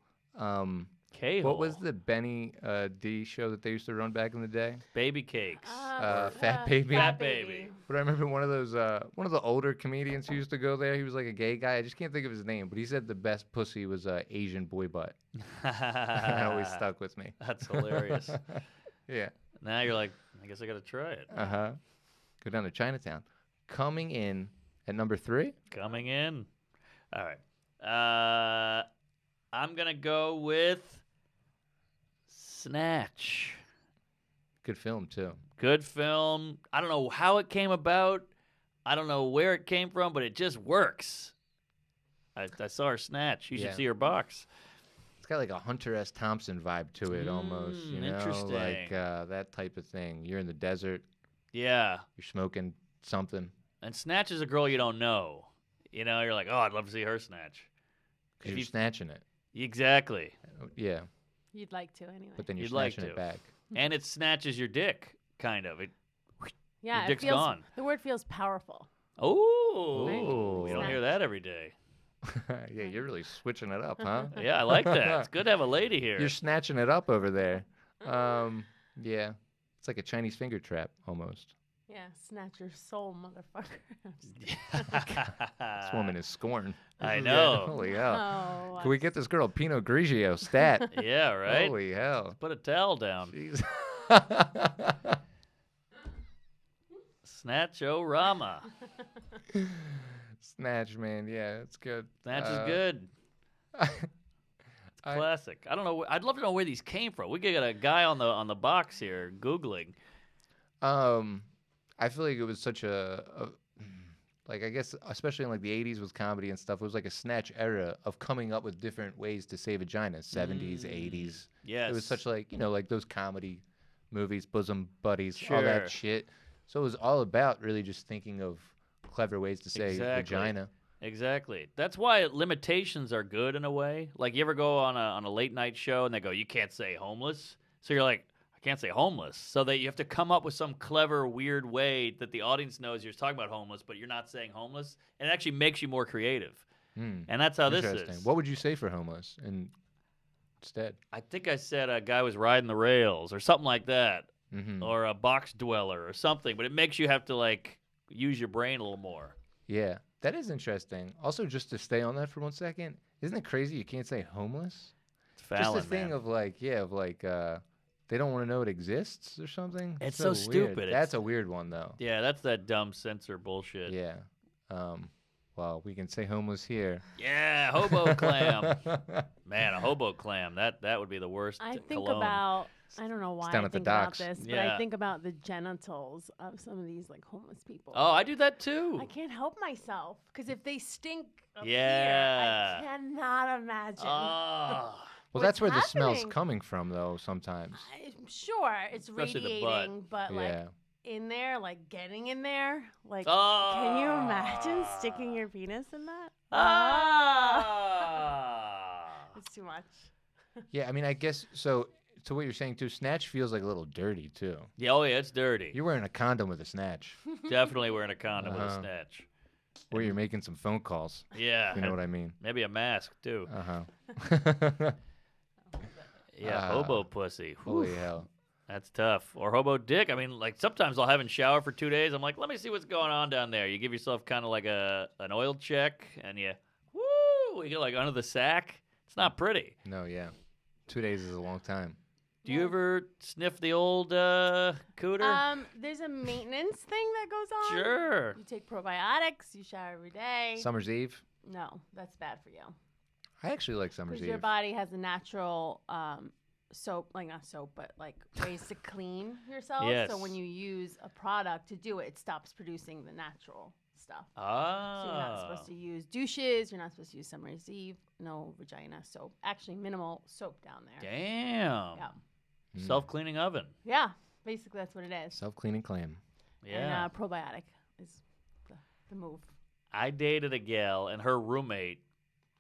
K-hole. What was the Benny D show that they used to run back in the day? Baby cakes. Fat Baby. Fat Baby. But I remember one of those, one of the older comedians who used to go there. He was like a gay guy. I just can't think of his name, but he said the best pussy was Asian boy butt. That always stuck with me. That's hilarious. Yeah. Now you're like, I guess I got to try it. Go down to Chinatown. Coming in at number 3. Coming in. All right. I'm going to go with Snatch. Good film too. Good film. I don't know how it came about. I don't know where it came from, but it just works. I saw her Snatch. You should Yeah. see her box. It's got like a Hunter S. Thompson vibe to it almost. You know, interesting. like that type of thing. You're in the desert. Yeah. You're smoking something. And Snatch is a girl you don't know. You know, you're like, oh, I'd love to see her Snatch. Because you're snatching it. Exactly. Yeah. You'd like to anyway. But then you're You'd like snatching to. it back. And it snatches your dick, kind of. Yeah, your it dick's feels, gone. The word feels powerful. Oh, Ooh. you don't hear that every day. Yeah, you're really switching it up, huh? Yeah, I like that. It's good to have a lady here. You're snatching it up over there. Yeah. It's like a Chinese finger trap almost. Yeah, snatch your soul, motherfucker. I'm just kidding. This woman is scorned. I know. Holy hell. Oh, Can we get this girl a Pinot Grigio stat? Yeah, right? Holy hell. Put a towel down. Jeez. Snatch-o-rama. Snatch, man. Yeah, it's good. Snatch is good. Classic. I don't know. I'd love to know where these came from. We could get a guy on the box here Googling. I feel like it was such like, I guess, especially in like the 80s with comedy and stuff, it was like a Snatch era of coming up with different ways to say vaginas, 70s, 80s. Yes. It was such like, you know, like those comedy movies, Bosom Buddies, all Sure. that shit. So it was all about really just thinking of clever ways to say Exactly. vagina. Exactly. That's why limitations are good in a way. Like, you ever go on a late night show and they go, you can't say homeless? So you're like, I can't say homeless. So that you have to come up with some clever, weird way that the audience knows you're talking about homeless, but you're not saying homeless. And it actually makes you more creative. And that's how this Interesting. is. What would you say for homeless instead? I think I said a guy was riding the rails or something like that. Mm-hmm. Or a box dweller or something. But it makes you have to, like, use your brain a little more. Yeah, that is interesting. Also, just to stay on that for 1 second, isn't it crazy you can't say homeless? It's Fallon, Just the thing man. of like, they don't want to know it exists or something. It's so so weird. stupid. That's a weird one though. Yeah, that's that dumb censor bullshit. Yeah. Well, we can say homeless here. Yeah, hobo clam. Man, a hobo clam. That would be the worst. I think cologne. about, I don't know why down I at the think about docks. this, but Yeah. I think about the genitals of some of these like homeless people. Oh, I do that too. I can't help myself because if they stink up Yeah. here, I cannot imagine. Oh. Well, that's where What's the smell's happening? coming from though. Sometimes. I'm sure it's Especially the butt. radiating, but like Yeah. in there, like getting in there, like Oh. can you imagine sticking your penis in that? Ah. It's too much. Yeah. I mean, I guess so. To what you're saying too, Snatch feels like a little dirty too. Yeah, oh yeah, it's dirty. You're wearing a condom with a Snatch, Definitely wearing a condom with a Uh-huh. snatch. or you're making some phone calls. Yeah. You know what I mean? Maybe a mask too. Uh-huh. Yeah, hobo pussy. Holy Whew. hell. That's tough. Or hobo dick. I mean, like sometimes I'll haven't showered for 2 days. I'm like, let me see what's going on down there. You give yourself kind of like an oil check, and you get like under the sack. It's not pretty. No, yeah. 2 days is a long time. Do you ever sniff the old cooter? There's a maintenance thing that goes on. Sure. You take probiotics. You shower every day. Summer's Eve. No, that's bad for you I actually like Summer's because Eve. your body has a natural soap, like not soap, but like ways to clean yourself. Yes. So when you use a product to do it, it stops producing the natural stuff. Ah. So you're not supposed to use douches. You're not supposed to use Summer's Eve. No vagina soap. Actually, minimal soap down there. Damn. Yeah. Self-cleaning oven. Yeah. Basically, that's what it is. Self-cleaning clam. Yeah. And probiotic is the move. I dated a gal, and her roommate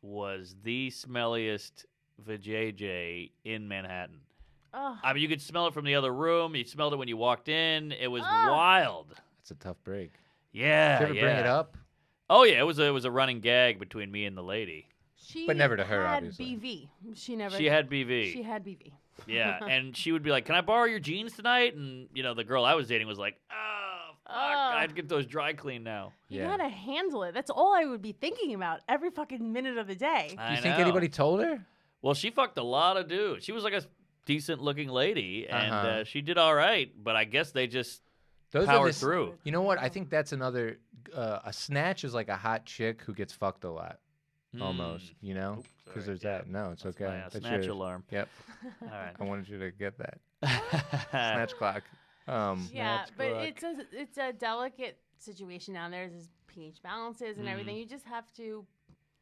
was the smelliest vajayjay in Manhattan. Oh. I mean, you could smell it from the other room. You smelled it when you walked in. It was wild. That's a tough break. Yeah. Did you ever bring it up? Oh yeah, it was a running gag between me and the lady. But never to her, had obviously. BV. She never. She had BV. She had BV. Yeah, and she would be like, "Can I borrow your jeans tonight?" And the girl I was dating was like, "Oh, fuck, I'd get those dry clean now." You gotta handle it. That's all I would be thinking about every fucking minute of the day. I Do you think know. anybody told her? Well, she fucked a lot of dudes. She was like a decent-looking lady, and she did all right. But I guess they just powered through. You know what? I think that's another. A snatch is like a hot chick who gets fucked a lot, almost. You know, because there's that. No, it's That's okay. my, That's snatch yours. alarm. Yep. All right. I wanted you to get that. Snatch clock. Yeah, Snatch but clock. it's a delicate situation down there. There's pH balances and everything. You just have to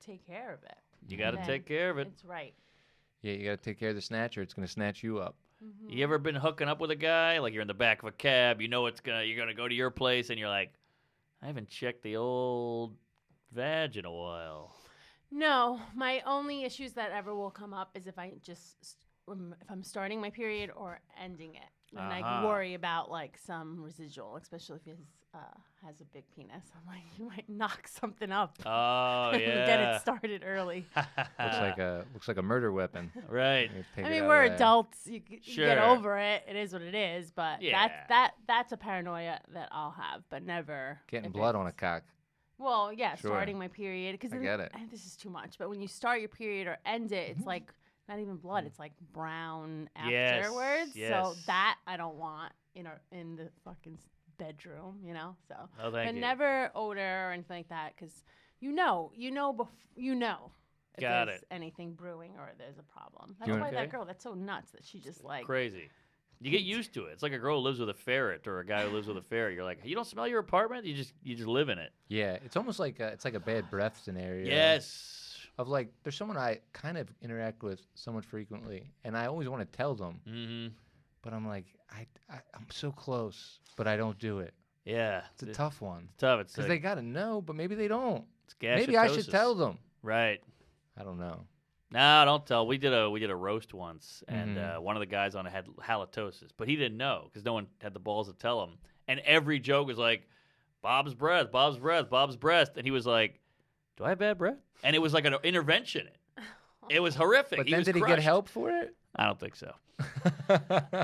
take care of it. You got to And take care of it. It's right. Yeah, you got to take care of the snatcher. It's gonna snatch you up. You ever been hooking up with a guy? Like you're in the back of a cab, you're gonna go to your place, and you're like, I haven't checked the old vag in a while. No, my only issues that ever will come up is if I'm starting my period or ending it. And I worry about like some residual, especially if he has a big penis. I'm like, you might knock something up. Oh yeah. Get it started early. Looks like a murder weapon. Right. You take I it mean, out we're of there. adults. You get Sure. over it. It is what it is. But Yeah. that's a paranoia that I'll have. But never Getting if blood on a it's- cock. Well, yeah, Sure. starting my period. Because I get it. This is too much. But when you start your period or end it, it's like not even blood. It's like brown Yes, afterwards. So yes. that I don't want in the fucking bedroom. So. Oh, thank But you. never odor or anything like that. Because you know if Got there's it. anything brewing or there's a problem. That's You why okay? that girl. That's so nuts that she just like. Crazy. You get used to it. It's like a girl who lives with a ferret or a guy who lives with a ferret. You're like, you don't smell your apartment. You just live in it. Yeah, it's almost like it's like a bad breath scenario. Yes. Of like, there's someone I kind of interact with somewhat frequently, and I always want to tell them, Mm-hmm. but I'm like, I'm so close, but I don't do it. Yeah. It's a tough one. Tough. It's Because they gotta know, but maybe they don't. it's Maybe I should gashatosis. tell them. Right. I don't know. No, don't tell. We did a roast once, and Mhm. one of the guys on it had halitosis, but he didn't know because no one had the balls to tell him. And every joke was like, Bob's breath, Bob's breath, Bob's breath, and he was like, do I have bad breath? And it was like an intervention. It was horrific. But he then was did he get crushed. help for it? I don't think so.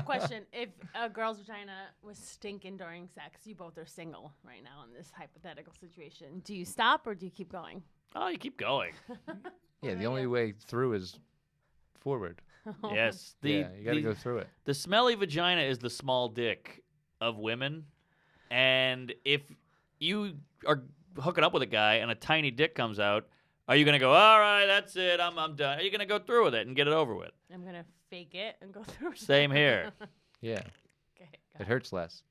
Question: if a girl's vagina was stinking during sex, you both are single right now in this hypothetical situation. Do you stop or do you keep going? Oh, you keep going. Yeah, the only way through is forward. Yes. Yeah, you gotta go through it. The smelly vagina is the small dick of women. And if you are hooking up with a guy and a tiny dick comes out, are you going to go, all right, that's it, I'm done? Are you going to go through with it and get it over with? I'm gonna fake it and go through. it. Same here. Yeah, Okay, it hurts less.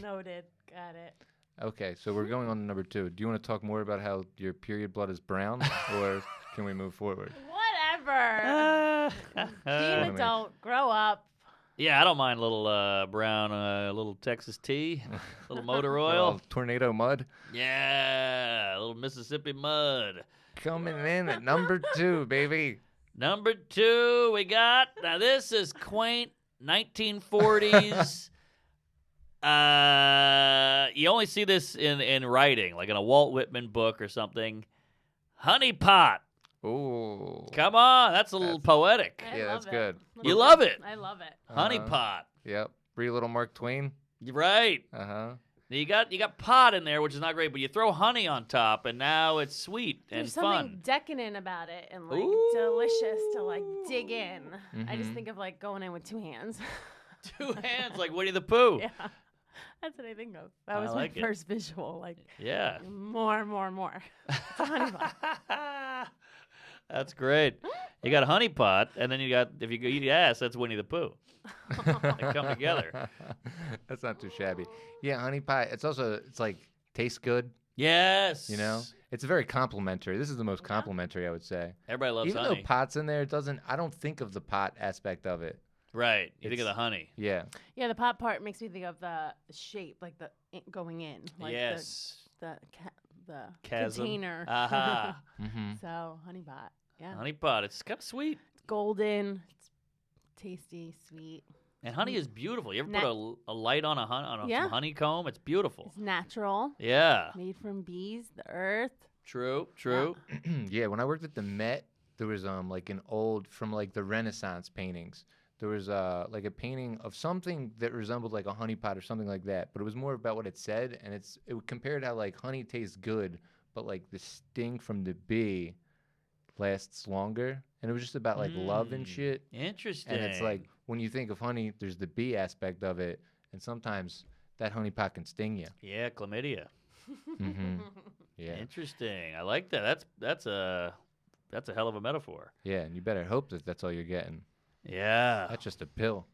Noted. Got it. Okay, so we're going on to number 2. Do you want to talk more about how your period blood is brown, or can we move forward? Whatever. Be an make- adult. Grow up. Yeah, I don't mind a little brown, little Texas tea, a little motor oil. Tornado mud. Yeah, a little Mississippi mud. Coming in at number 2, baby. Number 2, we got, now this is quaint 1940s. You only see this in writing, like in a Walt Whitman book or something. Honeypot. Ooh. Come on, that's a little poetic. I Yeah, love that's it. good. You love it. I love it. Honeypot. Yep. Free little Mark Twain. You're right. Uh-huh. You got pot in there, which is not great, but you throw honey on top, and now it's sweet and There's something fun. decadent about it and like Ooh. delicious to like dig in. I just Mhm. think of like going in with 2 hands. 2 hands like Winnie the Pooh. Yeah. That's what I think of. That I was like my it. first visual. Like Yeah. more. It's a honey pot. That's great. You got Honeypot, and then you got, if you go eat ass, that's Winnie the Pooh. They come together. That's not too shabby. Yeah, honey pie. It's like tastes good. Yes. You know, it's very complimentary. This is the most complimentary, I would say. Everybody loves Even honey. though pot's in there, I don't think of the pot aspect of it. Right. You think of the honey. Yeah. Yeah, the pot part makes me think of the shape, like the going in. Like Yes. The Chasm. container. Aha. Mm-hmm. So honey pot. Yeah. Honey pot. It's kind of sweet. It's golden. It's tasty, sweet. And honey is beautiful. You ever put a light on some honeycomb? It's beautiful. It's natural. Yeah. Made from bees, the earth. True. Yeah, when I worked at the Met, there was like an old from like the Renaissance paintings. There was like a painting of something that resembled like a honey pot or something like that, but it was more about what it said, and it compared how like honey tastes good, but like the sting from the bee lasts longer, and it was just about like love and shit. Interesting. And it's like when you think of honey, there's the bee aspect of it, and sometimes that honey pot can sting you. Yeah, chlamydia. Mm-hmm. Yeah. Interesting. I like that. That's a hell of a metaphor. Yeah, and you better hope that that's all you're getting. Yeah. That's just a pill.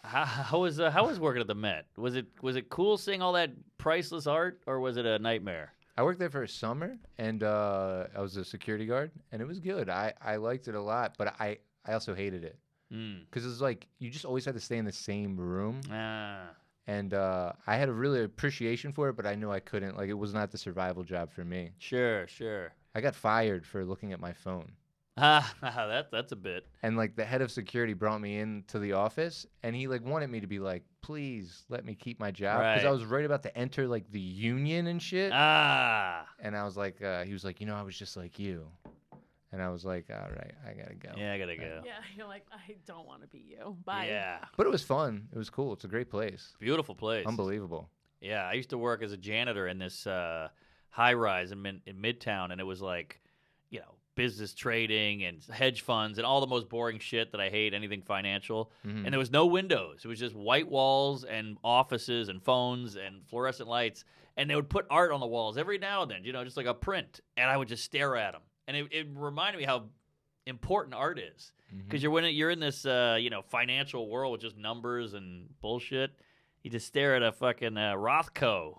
How was working at the Met? Was it cool seeing all that priceless art, or was it a nightmare? I worked there for a summer, and I was a security guard, and it was good. I liked it a lot, but I also hated it. Because it was like you just always had to stay in the same room. And I had a really appreciation for it, but I knew I couldn't. Like, it was not the survival job for me. Sure. I got fired for looking at my phone. That's a bit. And, like, the head of security brought me into the office, and he, like, wanted me to be like, please let me keep my job. Because I was right about to enter, like, the union and shit. And I was like, he was like, I was just like you. And I was like, all right, I got to go. Yeah, I got to go. Yeah, you're like, I don't want to be you. Bye. Yeah. But it was fun. It was cool. It's a great place. Beautiful place. Unbelievable. Yeah, I used to work as a janitor in this high-rise in Midtown, and it was like, business trading and hedge funds and all the most boring shit that I hate, anything financial. Mm-hmm. And there was no windows. It was just white walls and offices and phones and fluorescent lights. And they would put art on the walls every now and then, just like a print. And I would just stare at them. And it reminded me how important art is. Because you're in this, financial world with just numbers and bullshit. You just stare at a fucking Rothko.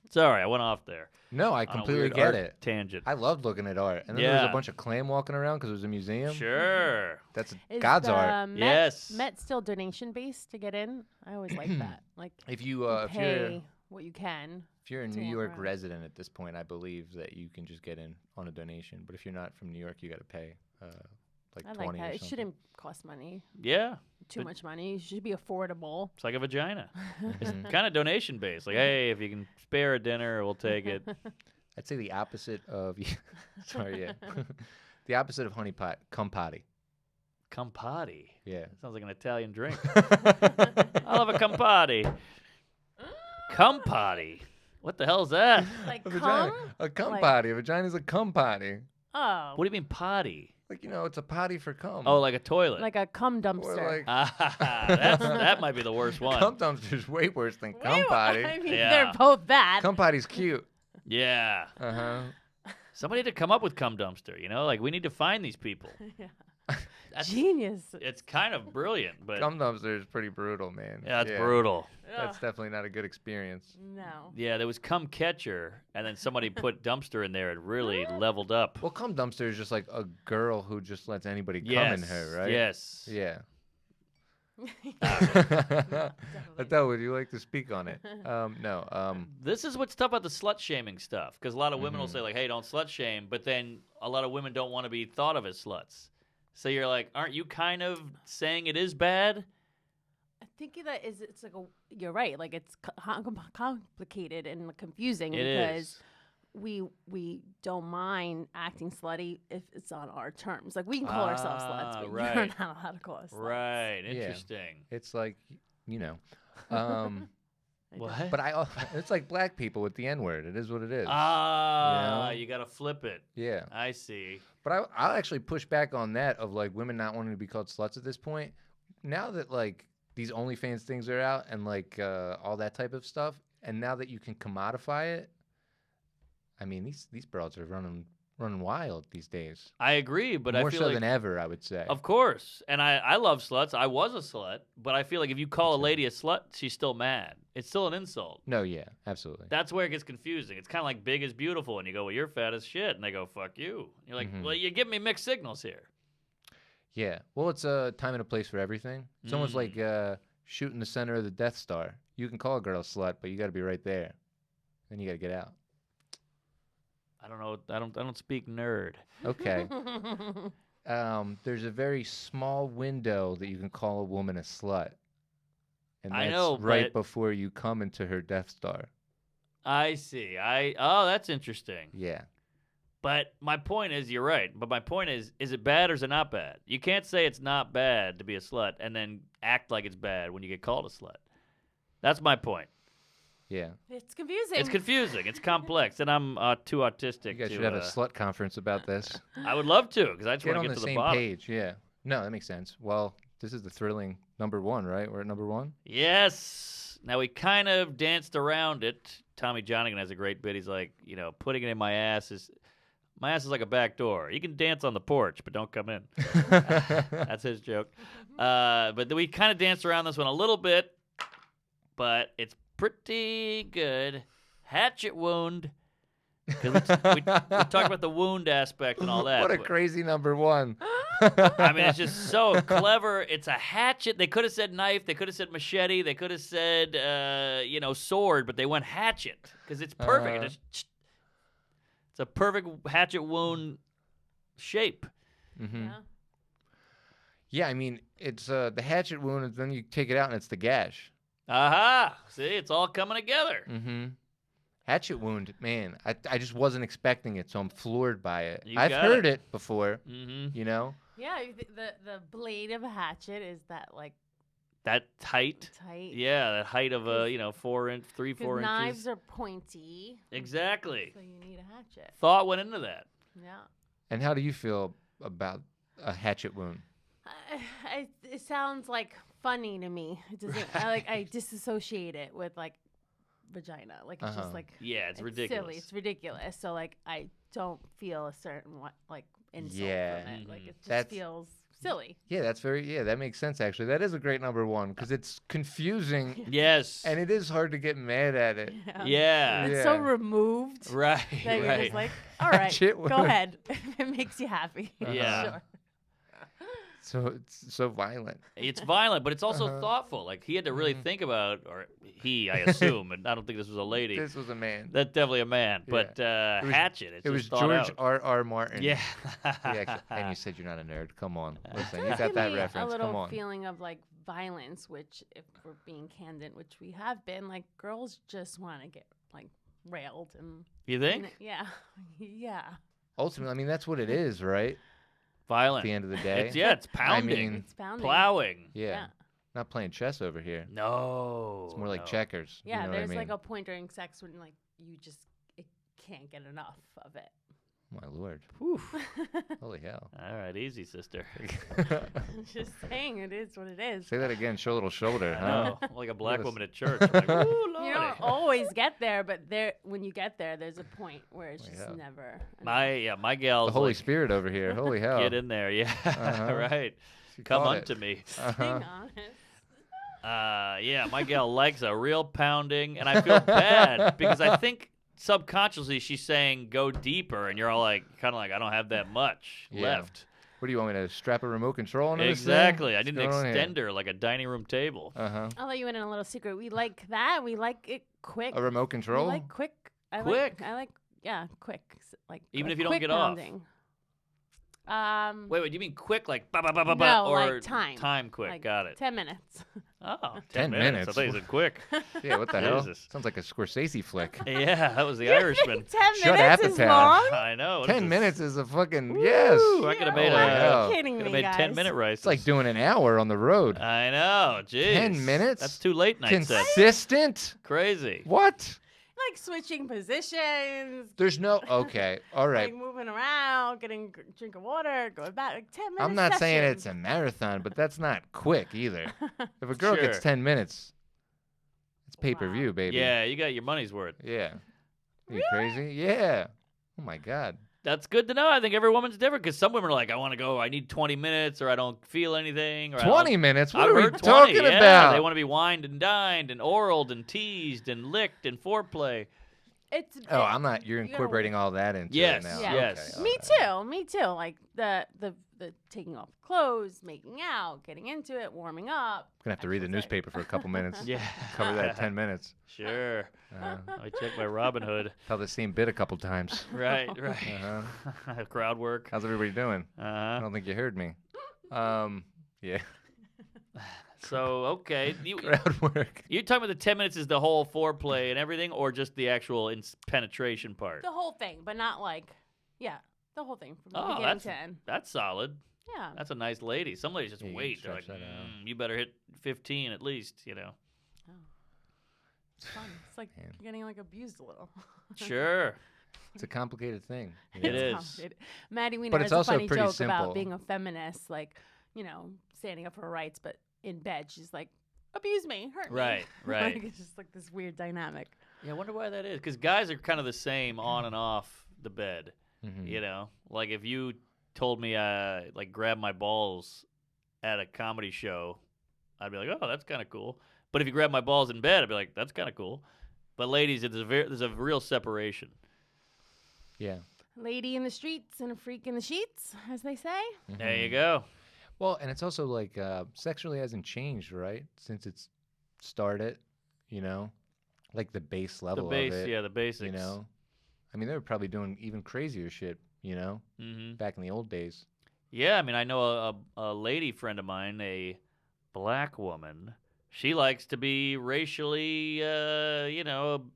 Sorry, I went off there. No, I completely get it. Tangent. I loved looking at art. And then there was a bunch of Clam walking around because it was a museum. Sure. That's Is God's the art. Yes. Met still donation based to get in? I always like that. Like, If you pay what you can. if you're a to New walk York around. resident at this point, I believe that you can just get in on a donation. But if you're not from New York, you got to pay like I 20 like or that. It something. shouldn't cost money. Yeah. Too But- much money. It should be affordable. It's like a vagina. It's kind of donation based. Like, hey, if you can spare a dinner, we'll take it. I'd say the opposite of the opposite of honeypot, Campari. Campari. Yeah. That sounds like an Italian drink. I'll have a Campari. Campari. What the hell is that? Like A cum? vagina. A cum potty. A vagina's a cum potty. Oh. What do you mean potty? Like, it's a potty for cum. Oh, like a toilet. Like a cum Or dumpster. like that might be the worst one. cum dumpster's way worse than cum Ew, potty. I mean, Yeah. they're both bad. Cum potty's cute. Yeah. Uh-huh. Somebody had to come up with cum dumpster, Like, we need to find these people. Yeah. That's- Genius. It's kind of brilliant, but Cum dumpster is pretty brutal, man. yeah, it's brutal. That's Ugh. definitely not a good experience. No. Yeah, there was cum catcher, and then somebody put dumpster in there. It really leveled up. Well, cum dumpster is just like a girl who just lets anybody come in her, right? Yes. Yeah. Definitely. Adele, would you like to speak on it? No. This is what's tough about the slut shaming stuff, because a lot of women will say like, "Hey, don't slut shame," but then a lot of women don't want to be thought of as sluts. So you're like, aren't you kind of saying it is bad? I think that is. It's like you're right. Like it's complicated and confusing It because is. we don't mind acting slutty if it's on our terms. Like we can call ourselves sluts, but you're right. not allowed to call us sluts. Right. Yeah. Interesting. It's like, What? but it's like black people with the N-word. It is what it is. You got to flip it. Yeah. I see. But I'll actually push back on that of like women not wanting to be called sluts at this point. Now that like these OnlyFans things are out and like all that type of stuff, and now that you can commodify it, I mean these broads are running running wild these days. I agree, but More I feel so like, than ever, I would say. of course, and I love sluts. I was a slut, but I feel like if you call a lady a slut, she's still mad. It's still an insult. No, yeah, absolutely. That's where it gets confusing. It's kind of like big is beautiful, and you go, well, you're fat as shit, and they go, fuck you. You're like, well, you're giving me mixed signals here. Yeah. Well, it's a time and a place for everything. It's almost like shooting the center of the Death Star. You can call a girl a slut, but you got to be right there. Then you got to get out. I don't know. I don't speak nerd. Okay. There's a very small window that you can call a woman a slut. And that's I know, right but- before you come into her Death Star. I see. Oh, that's interesting. Yeah. But my point is, you're right. But my point is it bad or is it not bad? You can't say it's not bad to be a slut and then act like it's bad when you get called a slut. That's my point. Yeah. It's confusing. It's confusing. It's complex, and I'm too autistic. You guys to, should have a slut conference about this. I would love to, because I just Get want on to the get to the same bottom. page. Yeah. No, that makes sense. Well, this is the thrilling number 1, right? We're at number 1? Yes. Now, we kind of danced around it. Tommy Johnigan has a great bit. He's like, putting it in my ass is like a back door. You can dance on the porch, but don't come in. That's his joke. But we kind of danced around this one a little bit, but it's pretty good. Hatchet Wound. 'Cause we talked about the wound aspect and all that. What a but- crazy number 1. I mean, it's just so clever. It's a hatchet. They could have said knife. They could have said machete. They could have said, sword, but they went hatchet because it's perfect. It's a perfect hatchet wound shape. Mm-hmm. Yeah. Yeah, I mean, it's the hatchet wound, and then you take it out, and it's the gash. Aha! See, it's all coming together. Mm-hmm. Hatchet wound, man, I just wasn't expecting it, so I'm floored by it. You I've got heard it. it before, Mm-hmm. you know? Yeah, the blade of a hatchet is that like That tight. tight. Yeah, that height of a 4 inches. 'Cause knives are pointy. Exactly. So you need a hatchet. Thought went into that. Yeah. And how do you feel about a hatchet wound? It sounds like funny to me. It doesn't. I disassociate it with like vagina. Like it's just like Yeah, it's ridiculous. silly. It's ridiculous. So like I don't feel a certain insult Yeah. from it. Like it just That's- feels silly. Yeah, that makes sense, actually. That is a great number 1, because it's confusing, Yes. and it is hard to get mad at it. Yeah. It's so Yeah. removed Right. that you're Right. just like, all right, Hatchet go wound. ahead. If it makes you happy. Yeah. Sure. So it's so violent. It's violent, but it's also thoughtful. Like he had to really think about, or he, I assume, and I don't think this was a lady. This was a man. That's definitely a man. But was- hatchet. It's It was just thought George out. R.R. Martin. Yeah. Yeah, and you said you're not a nerd. Come on. Listen, you Does got give that me reference. a little Come on. feeling of like violence, which if we're being candid, which we have been, like girls just want to get like railed and You think? yeah, yeah. Ultimately, I mean, that's what it is, right? Violent. At the end of the day. It's pounding. mean, It's pounding. plowing. Yeah. Yeah. Not playing chess over here. No. It's more like no. checkers. Yeah, you know there's what I mean? like a point during sex when like you just can't get enough of it. My lord. Whew. Holy hell. All right, easy, sister. Just saying, it is what it is. Say that again. Show a little shoulder, I huh? know. Like a black Yes. woman at church. I'm like, Ooh, You Lordy. don't always get there, but when you get there, there's a point where it's just Yeah. never. My gal's The Holy like, Spirit over here. Holy hell. get in there. Yeah, Uh-huh. right. She Come caught unto it. me. Uh-huh. Being honest. Yeah, my gal likes a real pounding, and I feel bad because I think subconsciously she's saying go deeper, and you're all like, kind of like, I don't have that much Yeah. left. What do you want me to strap a remote control onto this thing? Exactly. I What's need an going on here? extender, like a dining room table. Uh-huh. I'll let you in on a little secret. We like that. We like it quick. A remote control? We like quick. Quick? Quick. Like Even a if you don't quick get off? pounding. Wait, you mean quick, like ba ba ba ba ba, No, or like time. Time quick. Like Got it. 10 minutes. Oh, 10 I minutes. thought you said quick. Yeah, what the hell? Jesus. Sounds like a Scorsese flick. Yeah, that was the You Irishman. think 10 Shut minutes is Apatow. long? I know. what 10 is this? minutes is a fucking... Yes. Ooh, I could have made Holy hell. You're kidding could have me, made guys. 10-minute rice. It's like doing an hour on the road. I know. Jeez. 10 minutes? That's too late night set. Consistent? Crazy. What? Like switching positions, There's no... Okay. All right. like moving around, getting a drink of water, going back. Like 10 minutes. I'm not saying it's a marathon, but that's not quick either. If a girl Sure. gets 10 minutes, it's pay-per-view, Wow. baby. Yeah, you got your money's worth. Yeah. Are you crazy? Yeah. Oh, my God. That's good to know. I think every woman's different because some women are like, I want to go, I need 20 minutes, or I don't feel anything. Or 20 minutes? What I've are we heard 20, talking yeah. about? They want to be wined and dined and oraled and teased and licked and foreplay. I'm not. You're incorporating all that into Yes, it now. yeah. yes. Okay. Me too. Like the taking off clothes, making out, getting into it, warming up. Gonna have to read the newspaper for a couple minutes. Yeah. Cover that 10 minutes. Sure. I check my Robin Hood. Tell the same bit a couple times. Right. Uh-huh. Crowd work. How's everybody doing? I Uh-huh. don't think you heard me. Yeah. So, okay. Crowd work. You're talking about the 10 minutes is the whole foreplay and everything, or just the actual penetration part? The whole thing, but not like, the whole thing from Oh, beginning that's- to end. That's solid. Yeah. That's a nice lady. Some ladies just Yeah, you wait. can They're like, stretch that out. you better hit 15 at least, It's fun. It's like Man. you're getting like abused a little. Sure. It's a complicated thing. you It know? is. Complicated. Maddie Wiener But has it's a also funny pretty joke simple. about being a feminist, like, standing up for her rights, but in bed she's like, abuse me, hurt me. Right, right. Like, it's just like this weird dynamic. Yeah, I wonder why that is. Because guys are kind of the same on and off the bed. Mhm. Like if you told me, like, grab my balls at a comedy show, I'd be like, oh, that's kind of cool. But if you grab my balls in bed, I'd be like, that's kind of cool. But ladies, there's a real separation. Yeah. Lady in the streets and a freak in the sheets, as they say. There you Mhm. go. Well, and it's also like sexually hasn't changed, right? Since it's started, like the base level The base, of it. yeah, the basics. I mean, they were probably doing even crazier shit, Mm-hmm. back in the old days. Yeah, I mean, I know a lady friend of mine, a black woman. She likes to be racially, Oh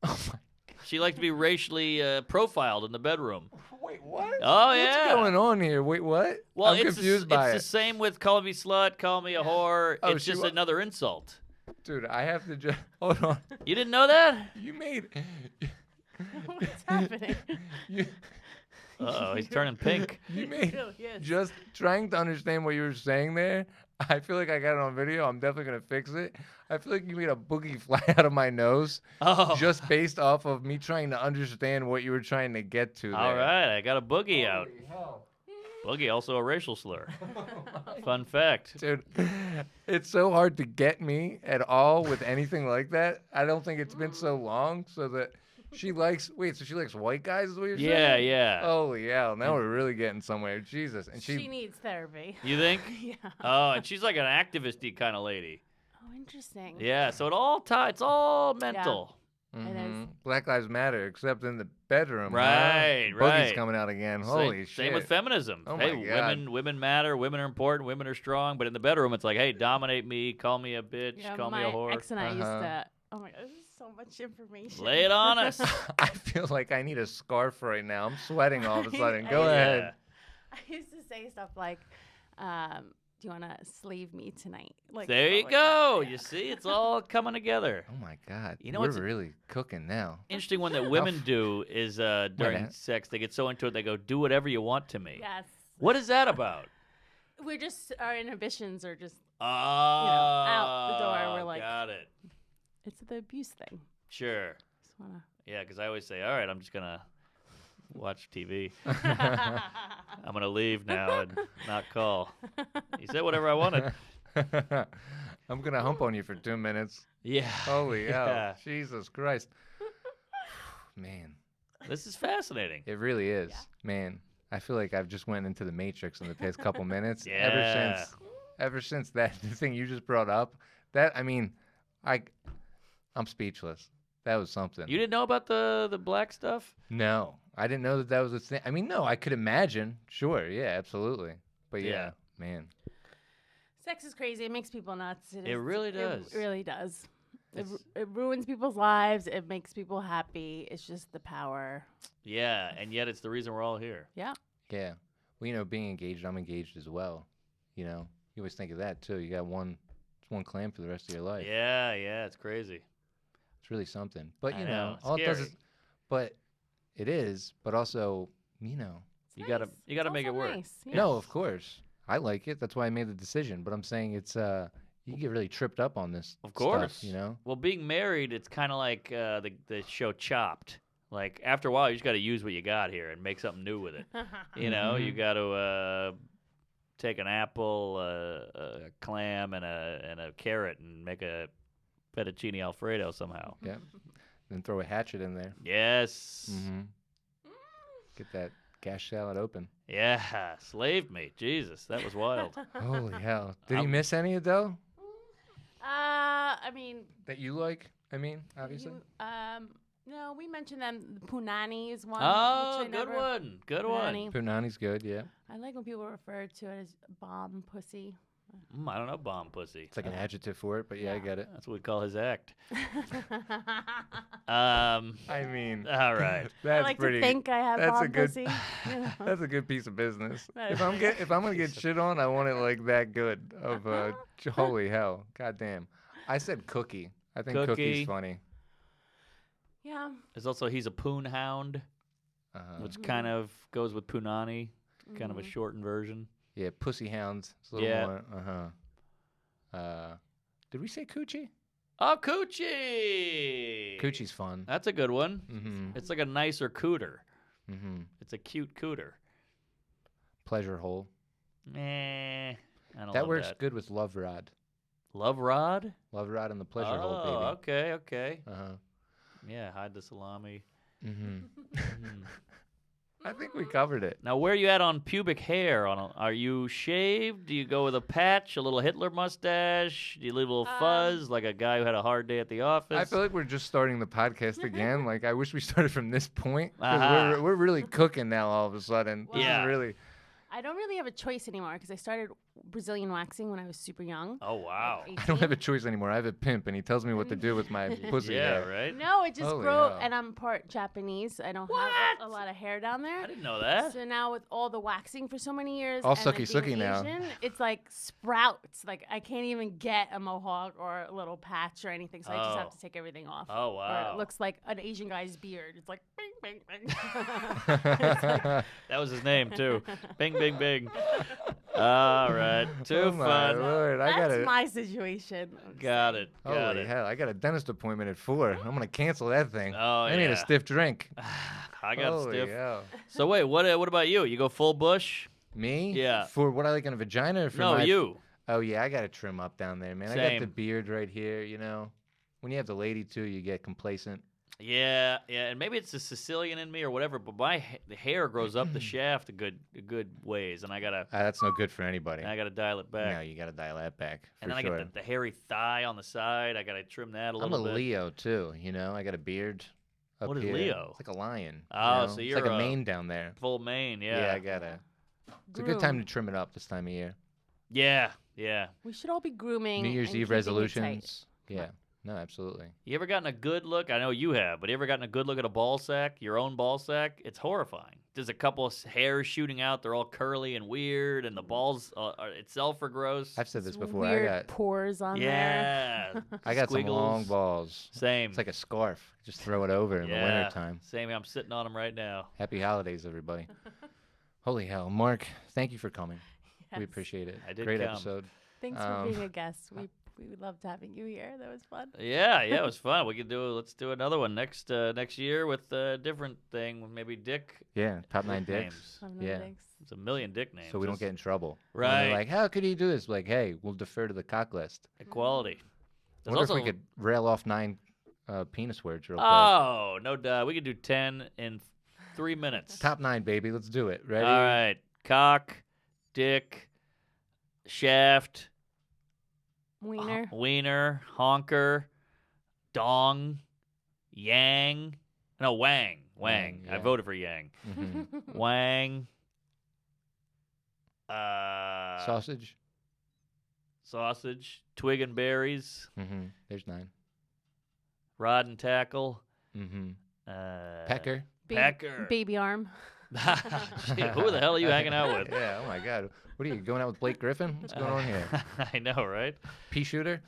my. she likes to be racially profiled in the bedroom. Wait, what? Oh, yeah. What's going on here? Wait, what? Well, I'm confused by it's it. the same with call me slut, call me a whore. Oh, It's she just wa- another insult. Dude, I have to just hold on. You didn't know that? You made. What's happening? You, Uh-oh, he's turning pink. you It made really is. just trying to understand what you were saying there. I feel like I got it on video. I'm definitely gonna fix it. I feel like you made a boogie fly out of my nose Oh, just based off of me trying to understand what you were trying to get to. all there. right. I got a boogie out. Holy hell. Boogie, also a racial slur. Fun fact. Dude, it's so hard to get me at all with anything like that. I don't think it's been so long so that she likes so she likes white guys is what you're Yeah, saying? yeah. Holy hell, now we're really getting somewhere. Jesus. And She needs therapy. You think? Yeah. Oh, and she's like an activist-y kind of lady. Oh, interesting. Yeah, so it's all mental. Mhm. Black Lives Matter, except in the bedroom. Right, huh? right. Boogie's coming out again. Same- Holy shit. Same with feminism. Oh hey, my God. women matter. Women are important. Women are strong. But in the bedroom, it's like, hey, dominate me. Call me a bitch. Yeah, call my me a whore. ex and I used Uh-huh. to. Oh my god, this is so much information. Lay it on us. I feel like I need a scarf right now. I'm sweating all of a sudden. I Go used to- ahead. I used to say stuff like, "Do you want to slave me tonight?" Like There stuff you like go. that. Yeah. You see, it's all coming together. Oh my God. You know we're what's- really cooking now. Interesting one that women do is during that? sex, they get so into it, they go, do whatever you want to me. Yes. What is that about? We're just our inhibitions are just Oh, out the door, we're like- got it. it's the abuse thing. Sure. Just wanna. Yeah, because I always say, all right, I'm just going to watch TV. I'm going to leave now and not call. He said whatever I wanted. I'm going to hump on you for 2 minutes. Yeah. Holy Yeah. hell. Jesus Christ. Man, This is fascinating. it really is. Yeah. Man, I feel like I've just went into the Matrix in the past couple minutes. Yeah. Ever since that the thing you just brought up, I'm speechless. That was something. You didn't know about the black stuff? No, I didn't know that was a thing. I mean, no, I could imagine. Sure, yeah, absolutely. But yeah, Yeah. man. Sex is crazy. It makes people nuts. It really does. It really does. It's- It ruins people's lives. It makes people happy. It's just the power. Yeah, and yet it's the reason we're all here. Yeah. Yeah. Well, being engaged, I'm engaged as well. You always think of that too. You got one clam for the rest of your life. Yeah, it's crazy. It's really something. But I know, all it does scary. is, but it is. But also, It's You gotta- nice. you gotta It's make it also work. nice. Yeah. no, of course, I like it. That's why I made the decision. But I'm saying it's you get really tripped up on this. Of course. Stuff, Well, being married, it's kind of like the show Chopped, Like after a while, you just got to use what you got here and make something new with it. You know, you got to take an apple, a clam, and a carrot and make a fettuccine alfredo somehow. Yeah. Then throw a hatchet in there. Yes. Mm-hmm. Get that gash salad open. Yeah. Slaved me. Jesus, that was wild. Holy hell! Did he miss any, Adele? I mean, That you like? I mean, obviously. no, we mentioned them. Punani is one. Oh, which I good never- one. Good Punani. one. Punani's good. Yeah. I like when people refer to it as bomb pussy. I don't know, bomb pussy. It's like an adjective for it, but yeah, I Yeah. get it. That's what we call his act. I mean, All right. that's I like pretty. to think I have that's a bomb good- pussy. You know? That's a good piece of business. That If is I'm gonna get shit on, I want it like that good. Holy hell, goddamn. I said cookie. I think Cookie. cookie's funny. Yeah. There's also he's a poon hound, which kind of goes with punani, kind of a shortened version. Yeah, pussy hounds. It's a little Yeah. more. Did we say coochie? Oh, coochie. Coochie's fun. That's a good one. Mm-hmm. It's like a nicer cooter. Mm-hmm. It's a cute cooter. Pleasure hole. I don't That love works that. good with love rod. Love rod? Love rod and the pleasure hole, baby. Okay, okay. Uh-huh. Yeah, hide the salami. Mm-hmm. I think we covered it. Now, where are you at on pubic hair? Are you shaved? Do you go with a patch, a little Hitler mustache? Do you leave a little fuzz, like a guy who had a hard day at the office? I feel like we're just starting the podcast again. Like, I wish we started from this point. 'Cause Uh-huh. we're really cooking now all of a sudden. This is Yeah. really. I don't really have a choice anymore because I started Brazilian waxing when I was super young. Oh, wow. like I don't have a 18. choice anymore. I have a pimp, and he tells me what to do with my pussy Yeah, hair. right? No, it just Holy grew, hell. and I'm part Japanese. I don't What? have a lot of hair down there. I didn't know that. So now with all the waxing for so many years, All and then sucky being sucky now. Asian, it's like sprouts. Like I can't even get a mohawk or a little patch or anything. So I just have Oh. to take everything off. Oh, Or wow. it looks like an Asian guy's beard. It's like bing bing bing. That was his name, too. Bing, bing, bing. All right. Too Oh my fun. Lord, I That's gotta. my situation. I'm just Got saying. it. Got Holy it. hell! I got a dentist appointment at 4. I'm gonna cancel that thing. Oh, I need yeah. a stiff drink. I got Holy stiff. hell. So, wait, what about you? You go full bush? Me? Yeah. For what I like in a vagina or for No, my... you. Oh, yeah, I got to trim up down there, man. I got the Same. beard right here, you know. When you have the lady, too, you get complacent. Yeah, and maybe it's the Sicilian in me or whatever, but the hair grows up the shaft a good ways, and I gotta That's no good for anybody. dial it back. No, you got to dial that back, for and then sure. I get the hairy thigh on the side. I gotta trim that a I'm little a bit. Leo, too, you know. I got a beard up What is here. Leo? It's like a lion. Oh, you know? so It's you're like a a- mane down there. Full mane, yeah. I got to. It's a good time to trim it up this time of year. Yeah, yeah. We should all be grooming. New Year's and Eve keeping it tight. resolutions. Yeah. No, absolutely. You ever gotten a good look? I know you have, but you ever gotten a good look at a ball sack, your own ball sack? It's horrifying. There's a couple of hairs shooting out. They're all curly and weird, and the balls itself are gross. I've said this Some before. Weird pores on there. Yeah. I got some long Squiggles. balls. Same. It's like a scarf. Just throw it over in the wintertime. Same. I'm sitting on them right now. Happy holidays, everybody. Holy hell. Mark, thank you for coming. We Yes. appreciate it. I did Great come. episode. Thanks for being a guest. We loved having you here. That was fun. Yeah, it was fun. We could let's do another one next year with a different thing, maybe Dick Yeah, top 9 dicks. names. Fun Yeah. thanks. It's a million Dick names. So we don't It's get in trouble. When Right. they're like, how could he do this? Like, hey, we'll defer to the cock list. equality. There's What if also we could rail off 9 penis words real quick? Oh, no doubt. We could do 10 in 3 minutes. Top 9, baby. Let's do it. Ready? All right. Cock, dick, shaft, Wiener. wiener, honker, dong, yang. No, wang. Wang. Wang, I yeah. voted for yang. Mhm. Wang. Sausage. Sausage, twig and berries, There's 9. rod and tackle, Pecker. pecker. Baby arm. Shit, who the hell are you hanging out with? Yeah, oh my God. What are you, going out with Blake Griffin? What's going on here? I know, right? Pea shooter?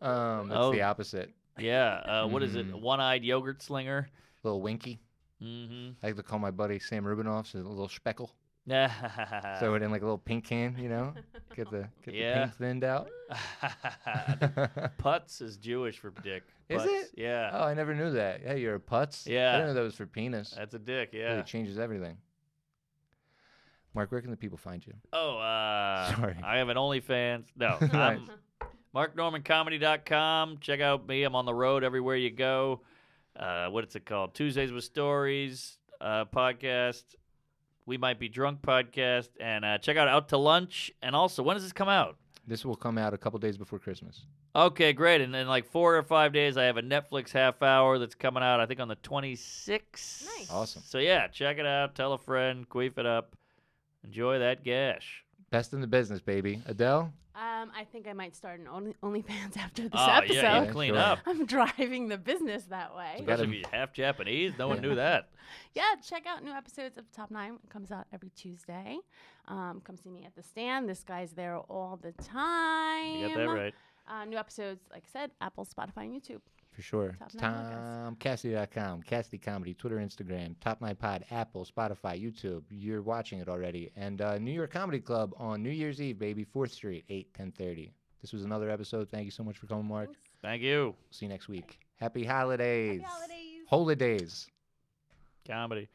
That's Oh. the opposite. Yeah. What is it? Mhm. One-eyed yogurt slinger. Little winky. Mm-hmm. I like to call my buddy Sam Rubinoff a little speckle. Throw it in like a little pink can, you know? Get the Yeah. pink thinned out. Putz is Jewish for dick. Is Putz. it? Yeah. Oh, I never knew that. Yeah, you're a putz? Yeah. I didn't know that was for penis. That's a dick, yeah. Really changes everything. Mark, where can the people find you? Oh, Sorry. I have an OnlyFans. No. Right. MarkNormanComedy.com. Check out me. I'm on the road everywhere you go. What is it called? Tuesdays with Stories podcast. We Might Be Drunk podcast. And check out to Lunch. And also, when does this come out? This will come out a couple days before Christmas. Okay, great. And in like 4 or 5 days, I have a Netflix half hour that's coming out, I think, on the 26th. Nice. Awesome. So, yeah, check it out. Tell a friend. Queef it up. Enjoy that gash. Best in the business, baby. Adele? I think I might start an OnlyFans after this Oh, episode. yeah, Yeah, you clean sure. up. I'm driving the business that way. You gotta- Especially if you're half Japanese. No one knew that. Yeah, check out new episodes of Top 9. It comes out every Tuesday. Come see me at the stand. This guy's there all the time. You got that right. New episodes, like I said, Apple, Spotify, and YouTube. For sure. Top 9 podcast. TomCassidy.com, Cassidy Comedy, Twitter, Instagram, Top 9 Pod, Apple, Spotify, YouTube. You're watching it already. And New York Comedy Club on New Year's Eve, baby, 4th Street, 8, 10:30. This was another episode. Thank you so much for coming, Mark. Thanks. Thank you. See you next week. Happy holidays. Happy holidays. Holeadays. Comedy.